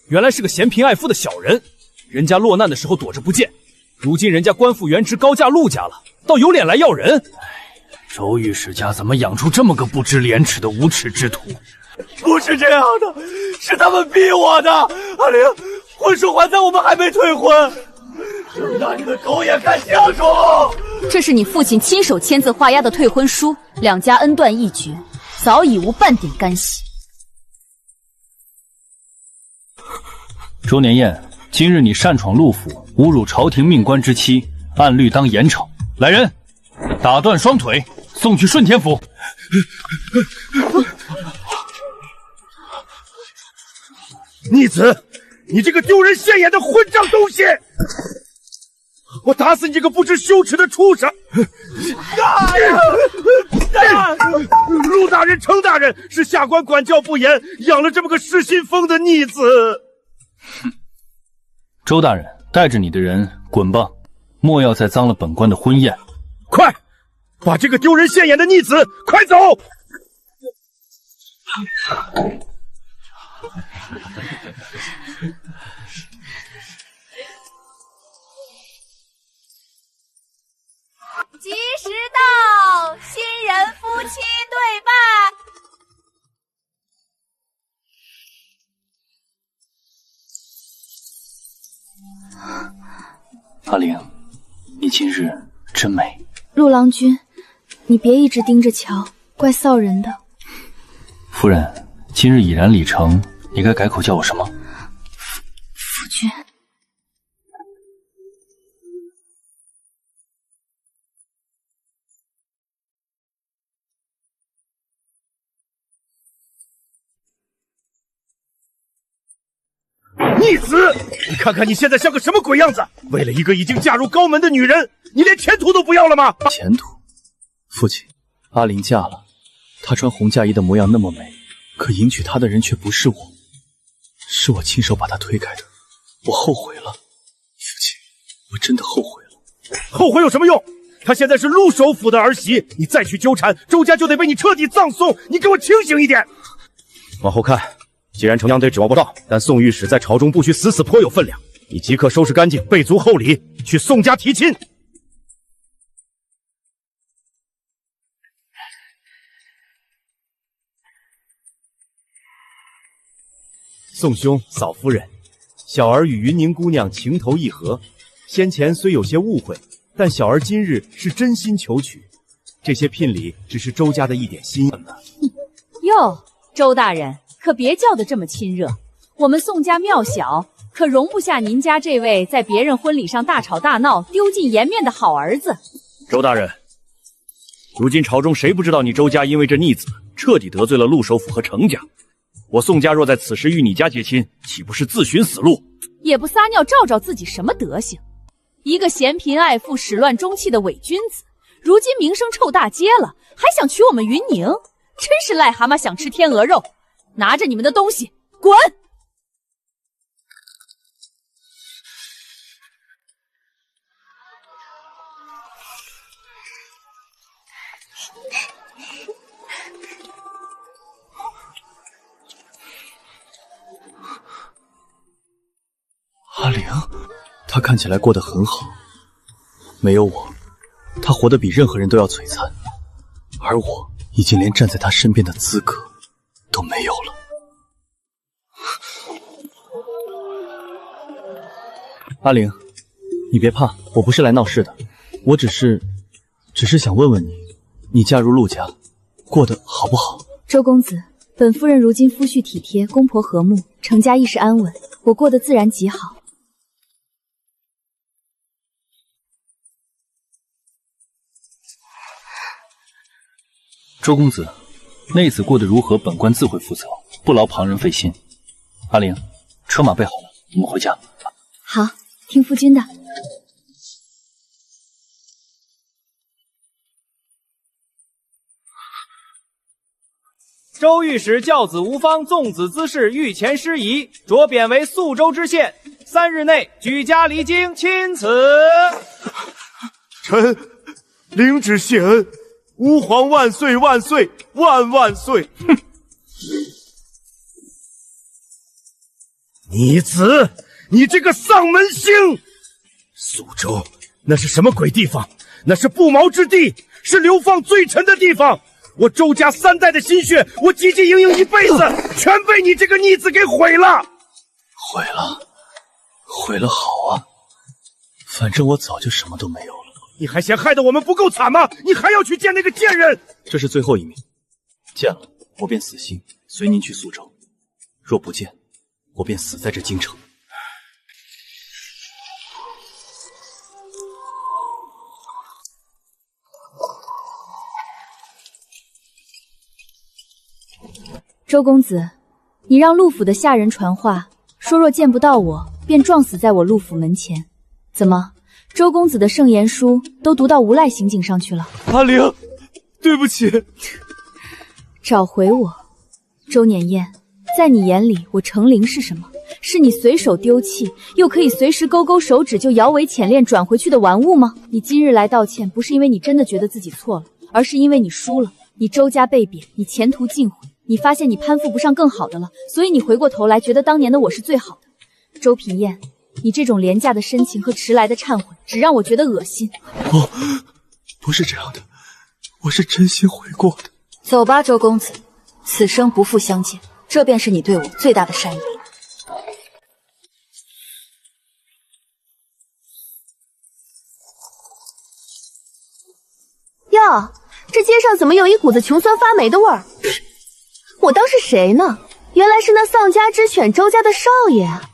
原来是个嫌贫爱富的小人，人家落难的时候躲着不见，如今人家官复原职，高嫁陆家了，倒有脸来要人。周御史家怎么养出这么个不知廉耻的无耻之徒？不是这样的，是他们逼我的。阿玲，婚书还在，我们还没退婚。睁大你的狗眼看清楚！这是你父亲亲手签字画押的退婚书，两家恩断义绝，早已无半点干系。周年燕，今日你擅闯陆府，侮辱朝廷命官之妻，按律当严惩。来人，打断双腿，送去顺天府。逆子，你这个丢人现眼的混账东西！我打死你这个不知羞耻的畜生！陆大人、程大人是下官管教不严，养了这么个失心疯的逆子。周大人，带着你的人滚吧，莫要再脏了本官的婚宴。快，把这个丢人现眼的逆子快走！吉时到，新人夫妻对拜。阿玲，你今日真美。陆郎君，你别一直盯着瞧，怪臊人的。夫人，今日已然礼成，你该改口叫我什么？夫君。逆子，你看看你现在像个什么鬼样子！为了一个已经嫁入高门的女人，你连前途都不要了吗？前途？父亲，阿玲嫁了，她穿红嫁衣的模样那么美，可迎娶她的人却不是我，是我亲手把她推开的，我后悔了。父亲，我真的后悔了。后悔有什么用？她现在是陆首府的儿媳，你再去纠缠，周家就得被你彻底葬送。你给我清醒一点！往后看。既然丞相对指望不到，但宋御史在朝中不许死死颇有分量。你即刻收拾干净，备足厚礼，去宋家提亲。宋兄、嫂夫人，小儿与云宁姑娘情投意合，先前虽有些误会，但小儿今日是真心求娶。这些聘礼只是周家的一点心意呢。哟，周大人。可别叫得这么亲热，我们宋家庙小，可容不下您家这位在别人婚礼上大吵大闹、丢尽颜面的好儿子。周大人，如今朝中谁不知道你周家因为这逆子彻底得罪了陆首府和程家？我宋家若在此时与你家结亲，岂不是自寻死路？也不撒尿照照自己什么德行？一个嫌贫爱富、始乱终弃的伪君子，如今名声臭大街了，还想娶我们云宁，真是癞蛤蟆想吃天鹅肉！拿着你们的东西滚！阿玲，她看起来过得很好，没有我，她活得比任何人都要璀璨，而我已经连站在她身边的资格都没有了。阿玲，你别怕，我不是来闹事的，我只是想问问你，你嫁入陆家，过得好不好？周公子，本夫人如今夫婿体贴，公婆和睦，程家亦是安稳，我过得自然极好。周公子，内子过得如何，本官自会负责，不劳旁人费心。阿玲，车马备好了，我们回家。好，听夫君的。周御史教子无方纵子滋事，御前失仪，着贬为宿州知县，3日内举家离京，钦此。臣领旨谢恩，吾皇万岁万岁万万岁！哼！逆子，你这个丧门星！苏州那是什么鬼地方？那是不毛之地，是流放罪臣的地方。我周家3代的心血，我汲汲营营一辈子，全被你这个逆子给毁了！毁了，毁了好啊！反正我早就什么都没有了。你还嫌害得我们不够惨吗？你还要去见那个贱人？这是最后一面，见了我便死心，随您去苏州；若不见，我便死在这京城。周公子，你让陆府的下人传话，说若见不到我，便撞死在我陆府门前。怎么，周公子的圣言书都读到无赖刑警上去了。阿玲，对不起。找回我，周年燕，在你眼里，我成灵是什么？是你随手丢弃，又可以随时勾勾手指就摇尾浅恋转回去的玩物吗？你今日来道歉，不是因为你真的觉得自己错了，而是因为你输了，你周家被贬，你前途尽毁，你发现你攀附不上更好的了，所以你回过头来觉得当年的我是最好的。周平燕，你这种廉价的深情和迟来的忏悔，只让我觉得恶心。哦，不是这样的，我是真心悔过的。走吧，周公子，此生不复相见，这便是你对我最大的善意。哟，这街上怎么有一股子穷酸发霉的味儿？我当是谁呢？原来是那丧家之犬周家的少爷啊！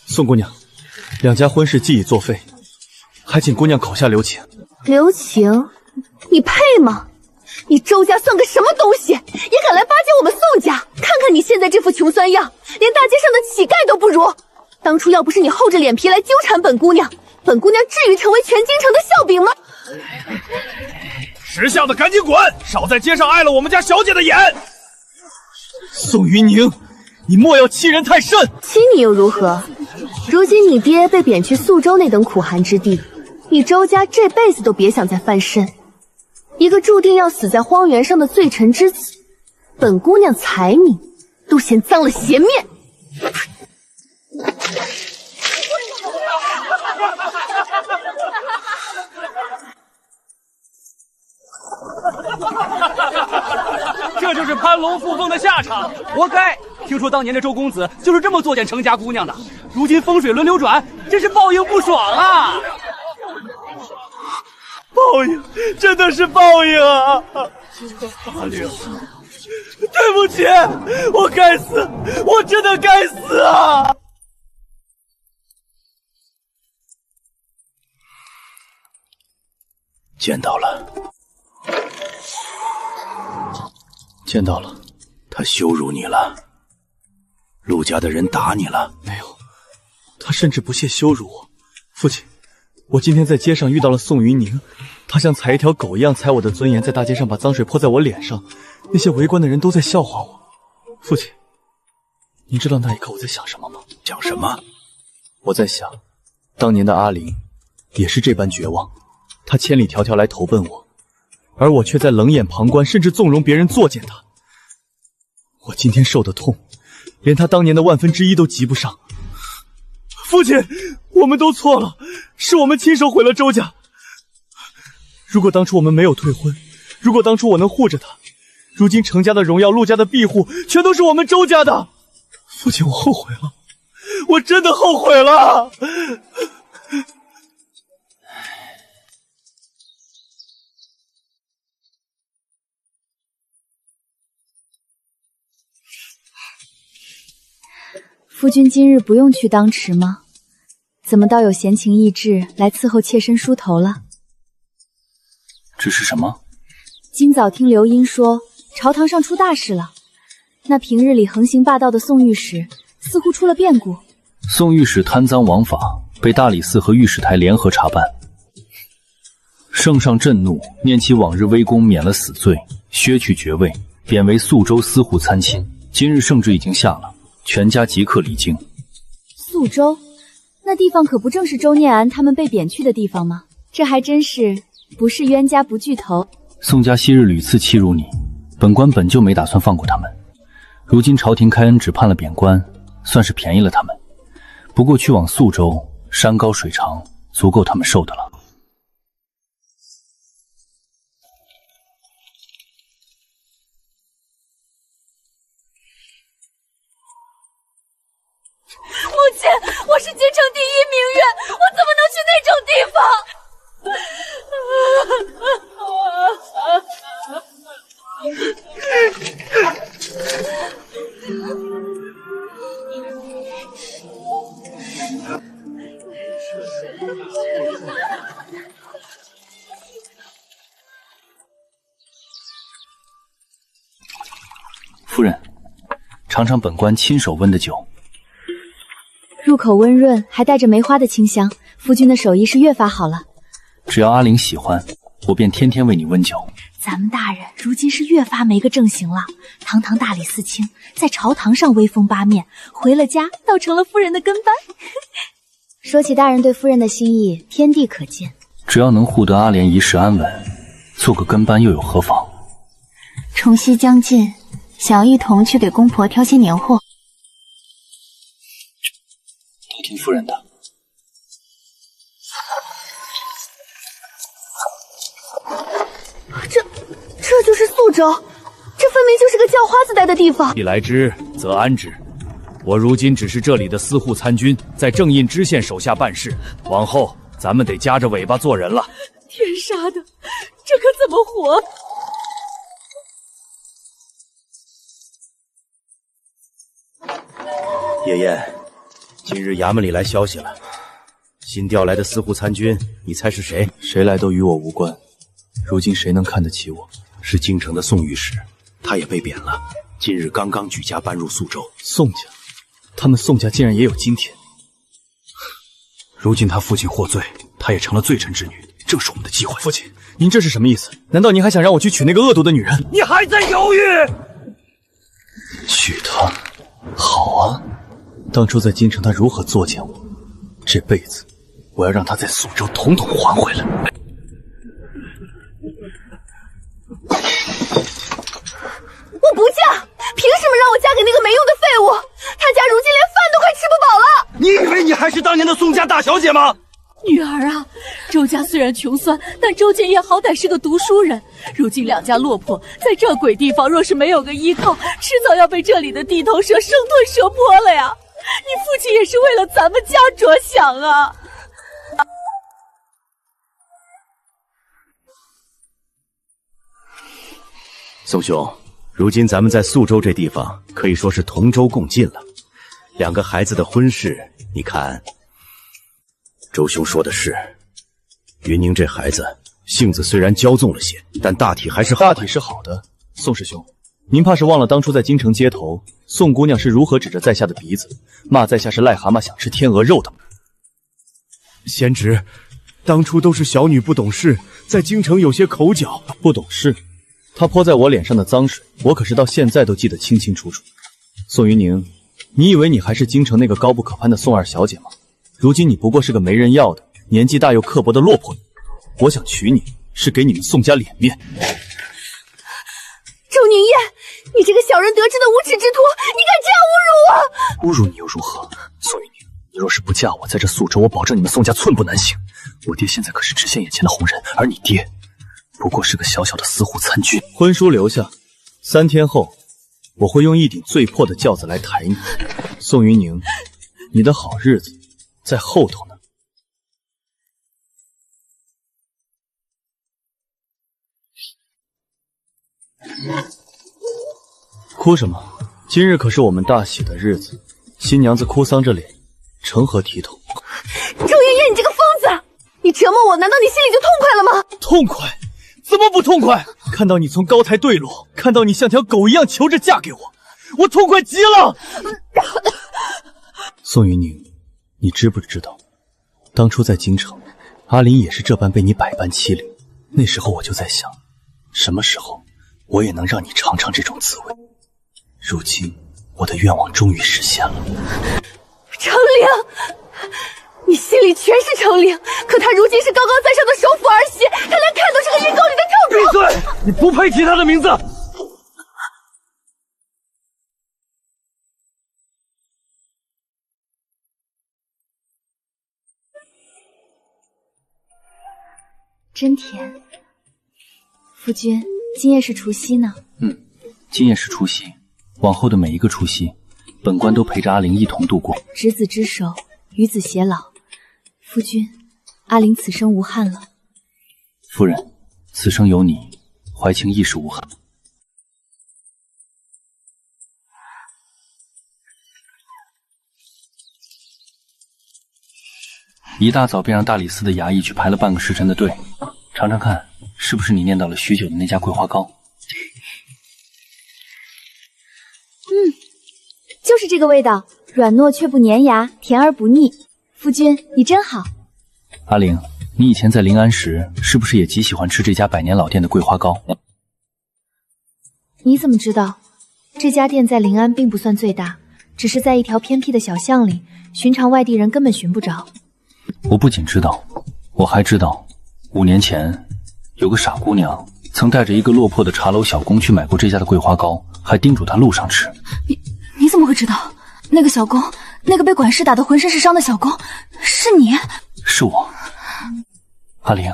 宋姑娘，两家婚事既已作废，还请姑娘口下留情。留情？你配吗？你周家算个什么东西，也敢来巴结我们宋家？看看你现在这副穷酸样，连大街上的乞丐都不如。当初要不是你厚着脸皮来纠缠本姑娘，本姑娘至于成为全京城的笑柄吗？识相的赶紧滚，少在街上碍了我们家小姐的眼。宋云宁，你莫要欺人太甚。欺你又如何？如今你爹被贬去宿州那等苦寒之地，你周家这辈子都别想再翻身。一个注定要死在荒原上的罪臣之子，本姑娘踩你都嫌脏了鞋面。这就是攀龙附凤的下场，活该！听说当年的周公子就是这么作践程家姑娘的，如今风水轮流转，真是报应不爽啊！报应，真的是报应啊！阿玲，对不起，我该死，我真的该死啊！见到了，见到了，他羞辱你了，陆家的人打你了。没有，他甚至不屑羞辱我。父亲，我今天在街上遇到了宋云宁，他像踩一条狗一样踩我的尊严，在大街上把脏水泼在我脸上，那些围观的人都在笑话我。父亲，您知道那一刻我在想什么吗？讲什么？我在想，当年的阿玲也是这般绝望，她千里迢迢来投奔我，而我却在冷眼旁观，甚至纵容别人作践她。我今天受的痛，连她当年的1/1000都及不上。父亲，我们都错了，是我们亲手毁了周家。如果当初我们没有退婚，如果当初我能护着她，如今程家的荣耀，陆家的庇护，全都是我们周家的。父亲，我后悔了，我真的后悔了。夫君今日不用去当池吗？怎么倒有闲情逸致来伺候妾身梳头了？这是什么？今早听刘英说，朝堂上出大事了。那平日里横行霸道的宋御史似乎出了变故。宋御史贪赃枉法，被大理寺和御史台联合查办。圣上震怒，念其往日威功，免了死罪，削去爵位，贬为宿州司户参亲。今日圣旨已经下了，全家即刻离京。宿州，那地方可不正是周念安他们被贬去的地方吗？这还真是不是冤家不聚头。宋家昔日屡次欺辱你，本官本就没打算放过他们。如今朝廷开恩只判了贬官，算是便宜了他们。不过去往宿州，山高水长，足够他们受的了。母亲，我是京城第一名媛，我怎么能去那种地方？夫人，尝尝本官亲手温的酒。入口温润，还带着梅花的清香。夫君的手艺是越发好了。只要阿玲喜欢，我便天天为你温酒。咱们大人如今是越发没个正形了，堂堂大理寺卿，在朝堂上威风八面，回了家倒成了夫人的跟班。说起大人对夫人的心意，天地可见。只要能护得阿莲一世安稳，做个跟班又有何妨？除夕将近，想要一同去给公婆挑些年货。都听夫人的。这就是宿州，这分明就是个叫花子待的地方。既来之，则安之。我如今只是这里的司户参军，在正印知县手下办事，往后咱们得夹着尾巴做人了。天杀的，这可怎么活？爷爷，今日衙门里来消息了，新调来的司户参军，你猜是谁？谁来都与我无关。如今谁能看得起我？是京城的宋御史，他也被贬了，今日刚刚举家搬入宿州。宋家，他们宋家竟然也有今天。如今他父亲获罪，他也成了罪臣之女，正是我们的机会。父亲，您这是什么意思？难道您还想让我去娶那个恶毒的女人？你还在犹豫？娶她？好啊！当初在京城他如何作践我，这辈子我要让他在宿州统统还回来。我不嫁，凭什么让我嫁给那个没用的废物？他家如今连饭都快吃不饱了。你以为你还是当年的宋家大小姐吗？女儿啊，周家虽然穷酸，但周建业好歹是个读书人。如今两家落魄，在这鬼地方，若是没有个依靠，迟早要被这里的地头蛇生吞蛇剥了呀！你父亲也是为了咱们家着想啊！宋兄，如今咱们在宿州这地方可以说是同舟共进了。两个孩子的婚事，你看，周兄说的是，云宁这孩子性子虽然骄纵了些，但大体还是好。大体是好的。宋师兄，您怕是忘了当初在京城街头，宋姑娘是如何指着在下的鼻子，骂在下是癞蛤蟆想吃天鹅肉的。贤侄，当初都是小女不懂事，在京城有些口角。不懂事？她泼在我脸上的脏水，我可是到现在都记得清清楚楚。宋云宁，你以为你还是京城那个高不可攀的宋二小姐吗？如今你不过是个没人要的、年纪大又刻薄的落魄女。我想娶你，是给你们宋家脸面。周宁烨，你这个小人得志的无耻之徒，你敢这样侮辱我？侮辱你又如何？宋云宁，你若是不嫁我，在这宿州，我保证你们宋家寸步难行。我爹现在可是知县眼前的红人，而你爹不过是个小小的司户参军。婚书留下，3天后，我会用一顶最破的轿子来抬你。宋云宁，你的好日子在后头呢。哭什么？今日可是我们大喜的日子，新娘子哭丧着脸，成何体统？周妍妍，你这个疯子！你折磨我，难道你心里就痛快了吗？痛快？怎么不痛快？看到你从高台坠落，看到你像条狗一样求着嫁给我，我痛快极了。宋云宁，你知不知道，当初在京城，阿林也是这般被你百般欺凌。那时候我就在想，什么时候我也能让你尝尝这种滋味。如今我的愿望终于实现了。程灵，你心里全是程灵，可他如今是高高在上的首府儿媳，他连看都是个阴沟里的臭虫。闭嘴！你不配提他的名字。真甜。夫君，今夜是除夕呢。今夜是除夕，往后的每一个除夕，本官都陪着阿玲一同度过。执子之手，与子偕老。夫君，阿玲此生无憾了。夫人，此生有你，怀清亦是无憾。一大早便让大理寺的衙役去排了半个时辰的队，尝尝看，是不是你念叨了许久的那家桂花糕？就是这个味道。软糯却不粘牙，甜而不腻。夫君，你真好。阿玲，你以前在临安时，是不是也极喜欢吃这家百年老店的桂花糕？你怎么知道？这家店在临安并不算最大，只是在一条偏僻的小巷里，寻常外地人根本寻不着。我不仅知道，我还知道，5年前有个傻姑娘曾带着一个落魄的茶楼小工去买过这家的桂花糕，还叮嘱他路上吃。你怎么会知道？那个小工，那个被管事打得浑身是伤的小工，是你？是我。阿玲，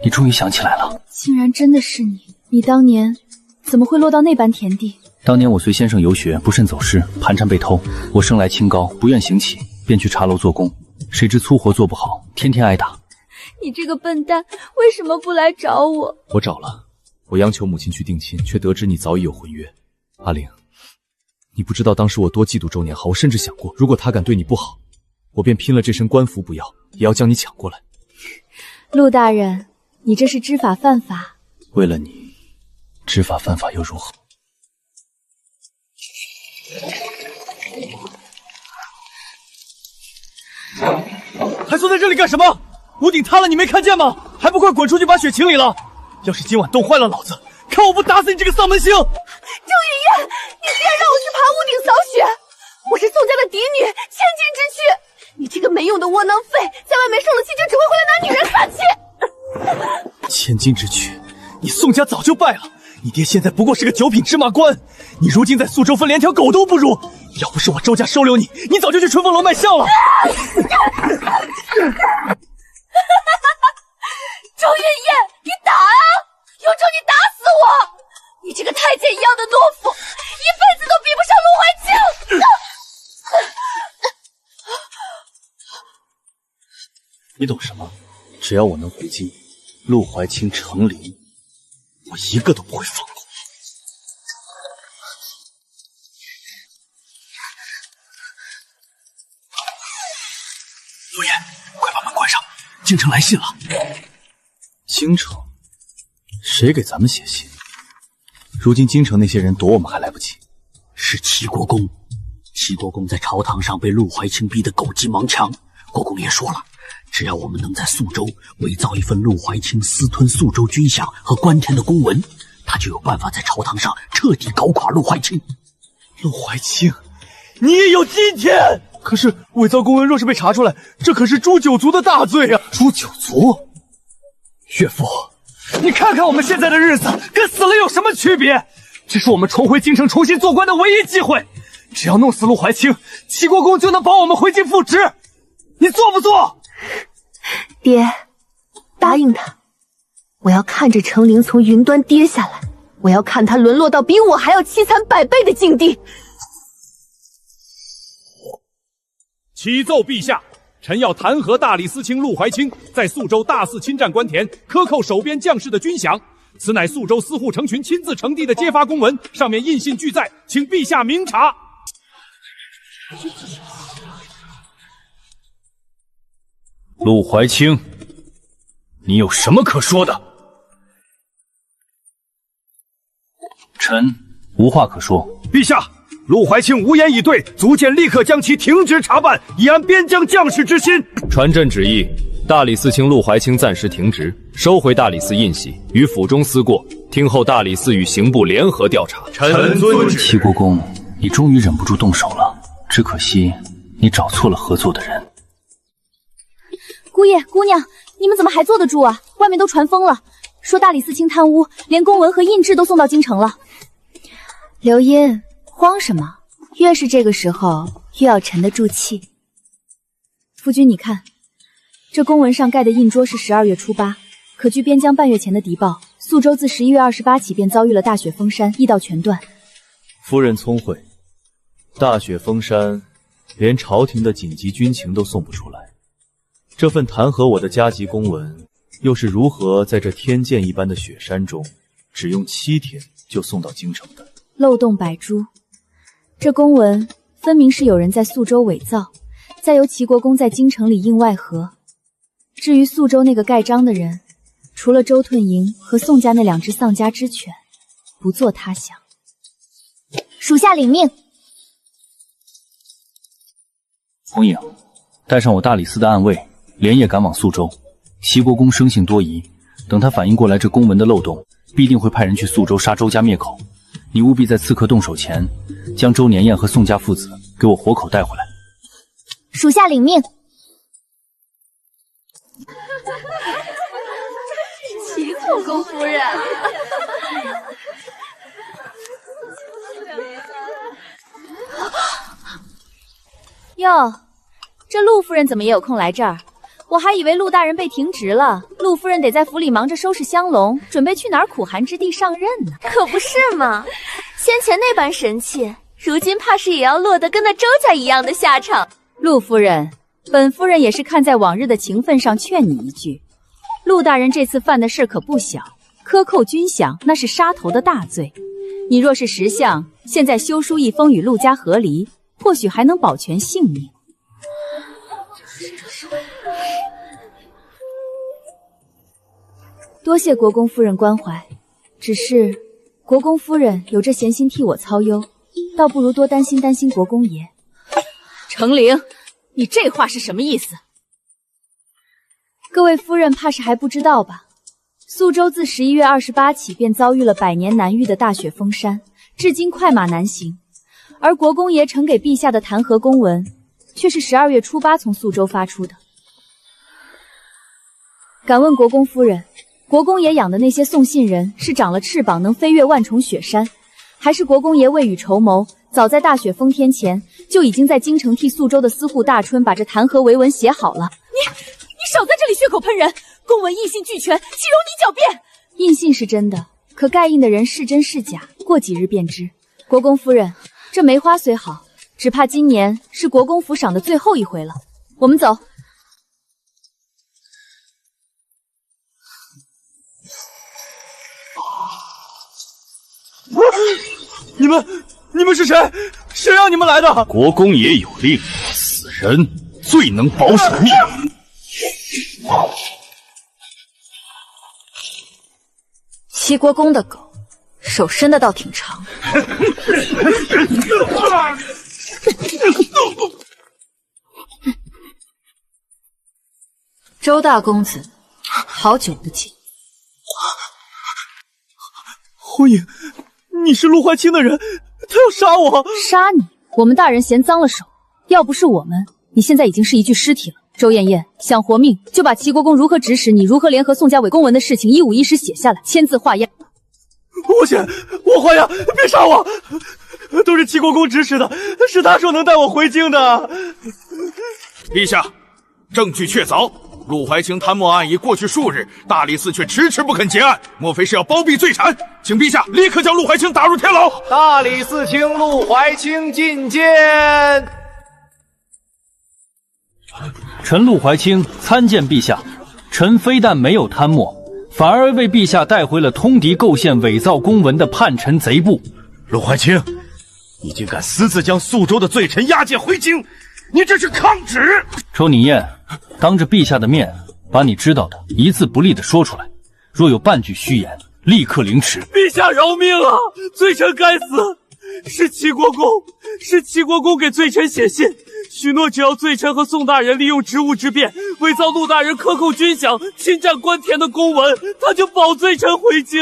你终于想起来了，竟然真的是你！你当年怎么会落到那般田地？当年我随先生游学，不慎走失，盘缠被偷。我生来清高，不愿行乞，便去茶楼做工。谁知粗活做不好，天天挨打。你这个笨蛋，为什么不来找我？我找了，我央求母亲去定亲，却得知你早已有婚约。阿玲，你不知道当时我多嫉妒周年豪，我甚至想过，如果他敢对你不好，我便拼了这身官服不要，也要将你抢过来。陆大人，你这是知法犯法。为了你，知法犯法又如何？还坐在这里干什么？屋顶塌了，你没看见吗？还不快滚出去把血清理了！要是今晚冻坏了老子，看我不打死你这个丧门星！周雨夜，你竟然让我去爬屋顶扫雪！我是宋家的嫡女，千金之躯。你这个没用的窝囊废，在外面生了气就只会回来拿女人撒气。千金之躯，你宋家早就败了。你爹现在不过是个9品芝麻官，你如今在宿州分连条狗都不如。要不是我周家收留你，你早就去春风楼卖笑了。周月夜，你打啊！有种你打死我！你这个太监一样的懦夫，一辈子都比不上陆怀清。你懂什么？只要我能回京，陆怀清、程琳，我一个都不会放过。陆爷，快把门关上，京城来信了。京城？谁给咱们写信？如今京城那些人躲我们还来不及。是齐国公。齐国公在朝堂上被陆怀清逼得狗急忙墙，国公也说了，只要我们能在宿州伪造一份陆怀清私吞宿州军饷和官田的公文，他就有办法在朝堂上彻底搞垮陆怀清。陆怀清，你也有今天！可是伪造公文若是被查出来，这可是诛九族的大罪啊！诛九族？岳父，你看看我们现在的日子，跟死了有什么区别？这是我们重回京城重新做官的唯一机会。只要弄死陆怀清，齐国公就能保我们回京复职。你做不做？爹，答应他，我要看着程琳从云端跌下来，我要看他沦落到比我还要凄惨100倍的境地。启奏陛下，臣要弹劾大理寺卿陆怀清在宿州大肆侵占官田，克扣守边将士的军饷。此乃宿州司户程群亲自呈递的揭发公文，上面印信俱在，请陛下明察。陆怀清，你有什么可说的？臣无话可说。陛下，陆怀清无言以对，足见立刻将其停职查办，以安边疆将士之心。传朕旨意，大理寺卿陆怀清暂时停职，收回大理寺印玺，于府中思过，听候大理寺与刑部联合调查。臣遵旨。齐国公，你终于忍不住动手了，只可惜你找错了合作的人。姑爷、姑娘，你们怎么还坐得住啊？外面都传疯了，说大理寺卿贪污，连公文和印制都送到京城了。刘英，慌什么？越是这个时候，越要沉得住气。夫君，你看，这公文上盖的印戳是12月初8，可据边疆半月前的敌报，宿州自11月28起便遭遇了大雪封山，驿道全断。夫人聪慧，大雪封山，连朝廷的紧急军情都送不出来。这份弹劾我的加急公文，又是如何在这天堑一般的雪山中，只用7天就送到京城的？漏洞百出，这公文分明是有人在宿州伪造，再由齐国公在京城里应外合。至于宿州那个盖章的人，除了周吞营和宋家那2只丧家之犬，不做他想。属下领命。红影，带上我大理寺的暗卫，连夜赶往宿州。齐国公生性多疑，等他反应过来这公文的漏洞，必定会派人去宿州杀周家灭口。你务必在刺客动手前，将周年燕和宋家父子给我活口带回来。属下领命。齐国公夫人。哟，这陆夫人怎么也有空来这儿？我还以为陆大人被停职了，陆夫人得在府里忙着收拾香笼，准备去哪儿苦寒之地上任呢？可不是嘛，先前那般神气，如今怕是也要落得跟那周家一样的下场。陆夫人，本夫人也是看在往日的情分上劝你一句，陆大人这次犯的事可不小，克扣军饷那是杀头的大罪。你若是识相，现在修书一封与陆家和离，或许还能保全性命。多谢国公夫人关怀，只是国公夫人有这闲心替我操忧，倒不如多担心担心国公爷。程灵，你这话是什么意思？各位夫人怕是还不知道吧？宿州自11月28起便遭遇了百年难遇的大雪封山，至今快马难行。而国公爷呈给陛下的弹劾公文，却是12月初8从宿州发出的。敢问国公夫人，国公爷养的那些送信人是长了翅膀能飞越万重雪山，还是国公爷未雨绸缪，早在大雪封天前就已经在京城替宿州的司户大春把这弹劾维文写好了？你少在这里血口喷人！公文印信俱全，岂容你狡辩？印信是真的，可盖印的人是真是假，过几日便知。国公夫人，这梅花虽好，只怕今年是国公府赏的最后一回了。我们走。你们是谁？谁让你们来的？国公爷有令，此人最能保守秘密。齐国公的狗，手伸的倒挺长。周大公子，好久不见。红影，你是陆怀清的人，他要杀我！杀你？我们大人嫌脏了手，要不是我们，你现在已经是一具尸体了。周艳艳，想活命就把齐国公如何指使你如何联合宋家伪公文的事情一五一十写下来，签字画押。我写，我画押，别杀我！都是齐国公指使的，是他说能带我回京的。陛下，证据确凿，陆怀清贪墨案已过去数日，大理寺却迟迟不肯结案，莫非是要包庇罪臣？请陛下立刻将陆怀清打入天牢。大理寺卿陆怀清觐见。臣陆怀清参见陛下。臣非但没有贪墨，反而为陛下带回了通敌构陷伪造公文的叛臣贼部。陆怀清，你竟敢私自将宿州的罪臣押解回京，你这是抗旨！周宁燕，当着陛下的面，把你知道的一字不立的说出来，若有半句虚言，立刻凌迟。陛下饶命啊！罪臣该死！是齐国公给罪臣写信，许诺只要罪臣和宋大人利用职务之便，伪造陆大人克扣军饷、侵占官田的公文，他就保罪臣回京。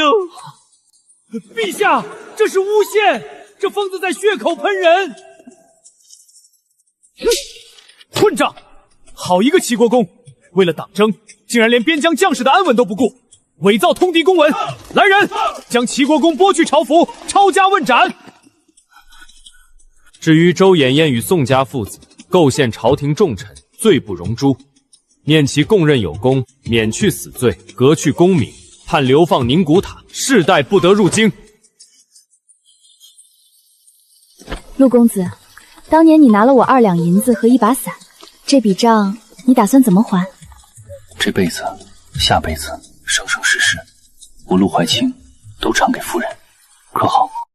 陛下，这是诬陷！这疯子在血口喷人！混账！好一个齐国公，为了党争，竟然连边疆将士的安稳都不顾，伪造通敌公文！来人，将齐国公拨去朝府，抄家问斩！至于周衍燕与宋家父子构陷朝廷重臣，罪不容诛，念其供认有功，免去死罪，革去功名，判流放宁古塔，世代不得入京。陆公子，当年你拿了我2两银子和一把伞，这笔账你打算怎么还？这辈子、下辈子、生生世世，我陆怀清都偿给夫人，可好？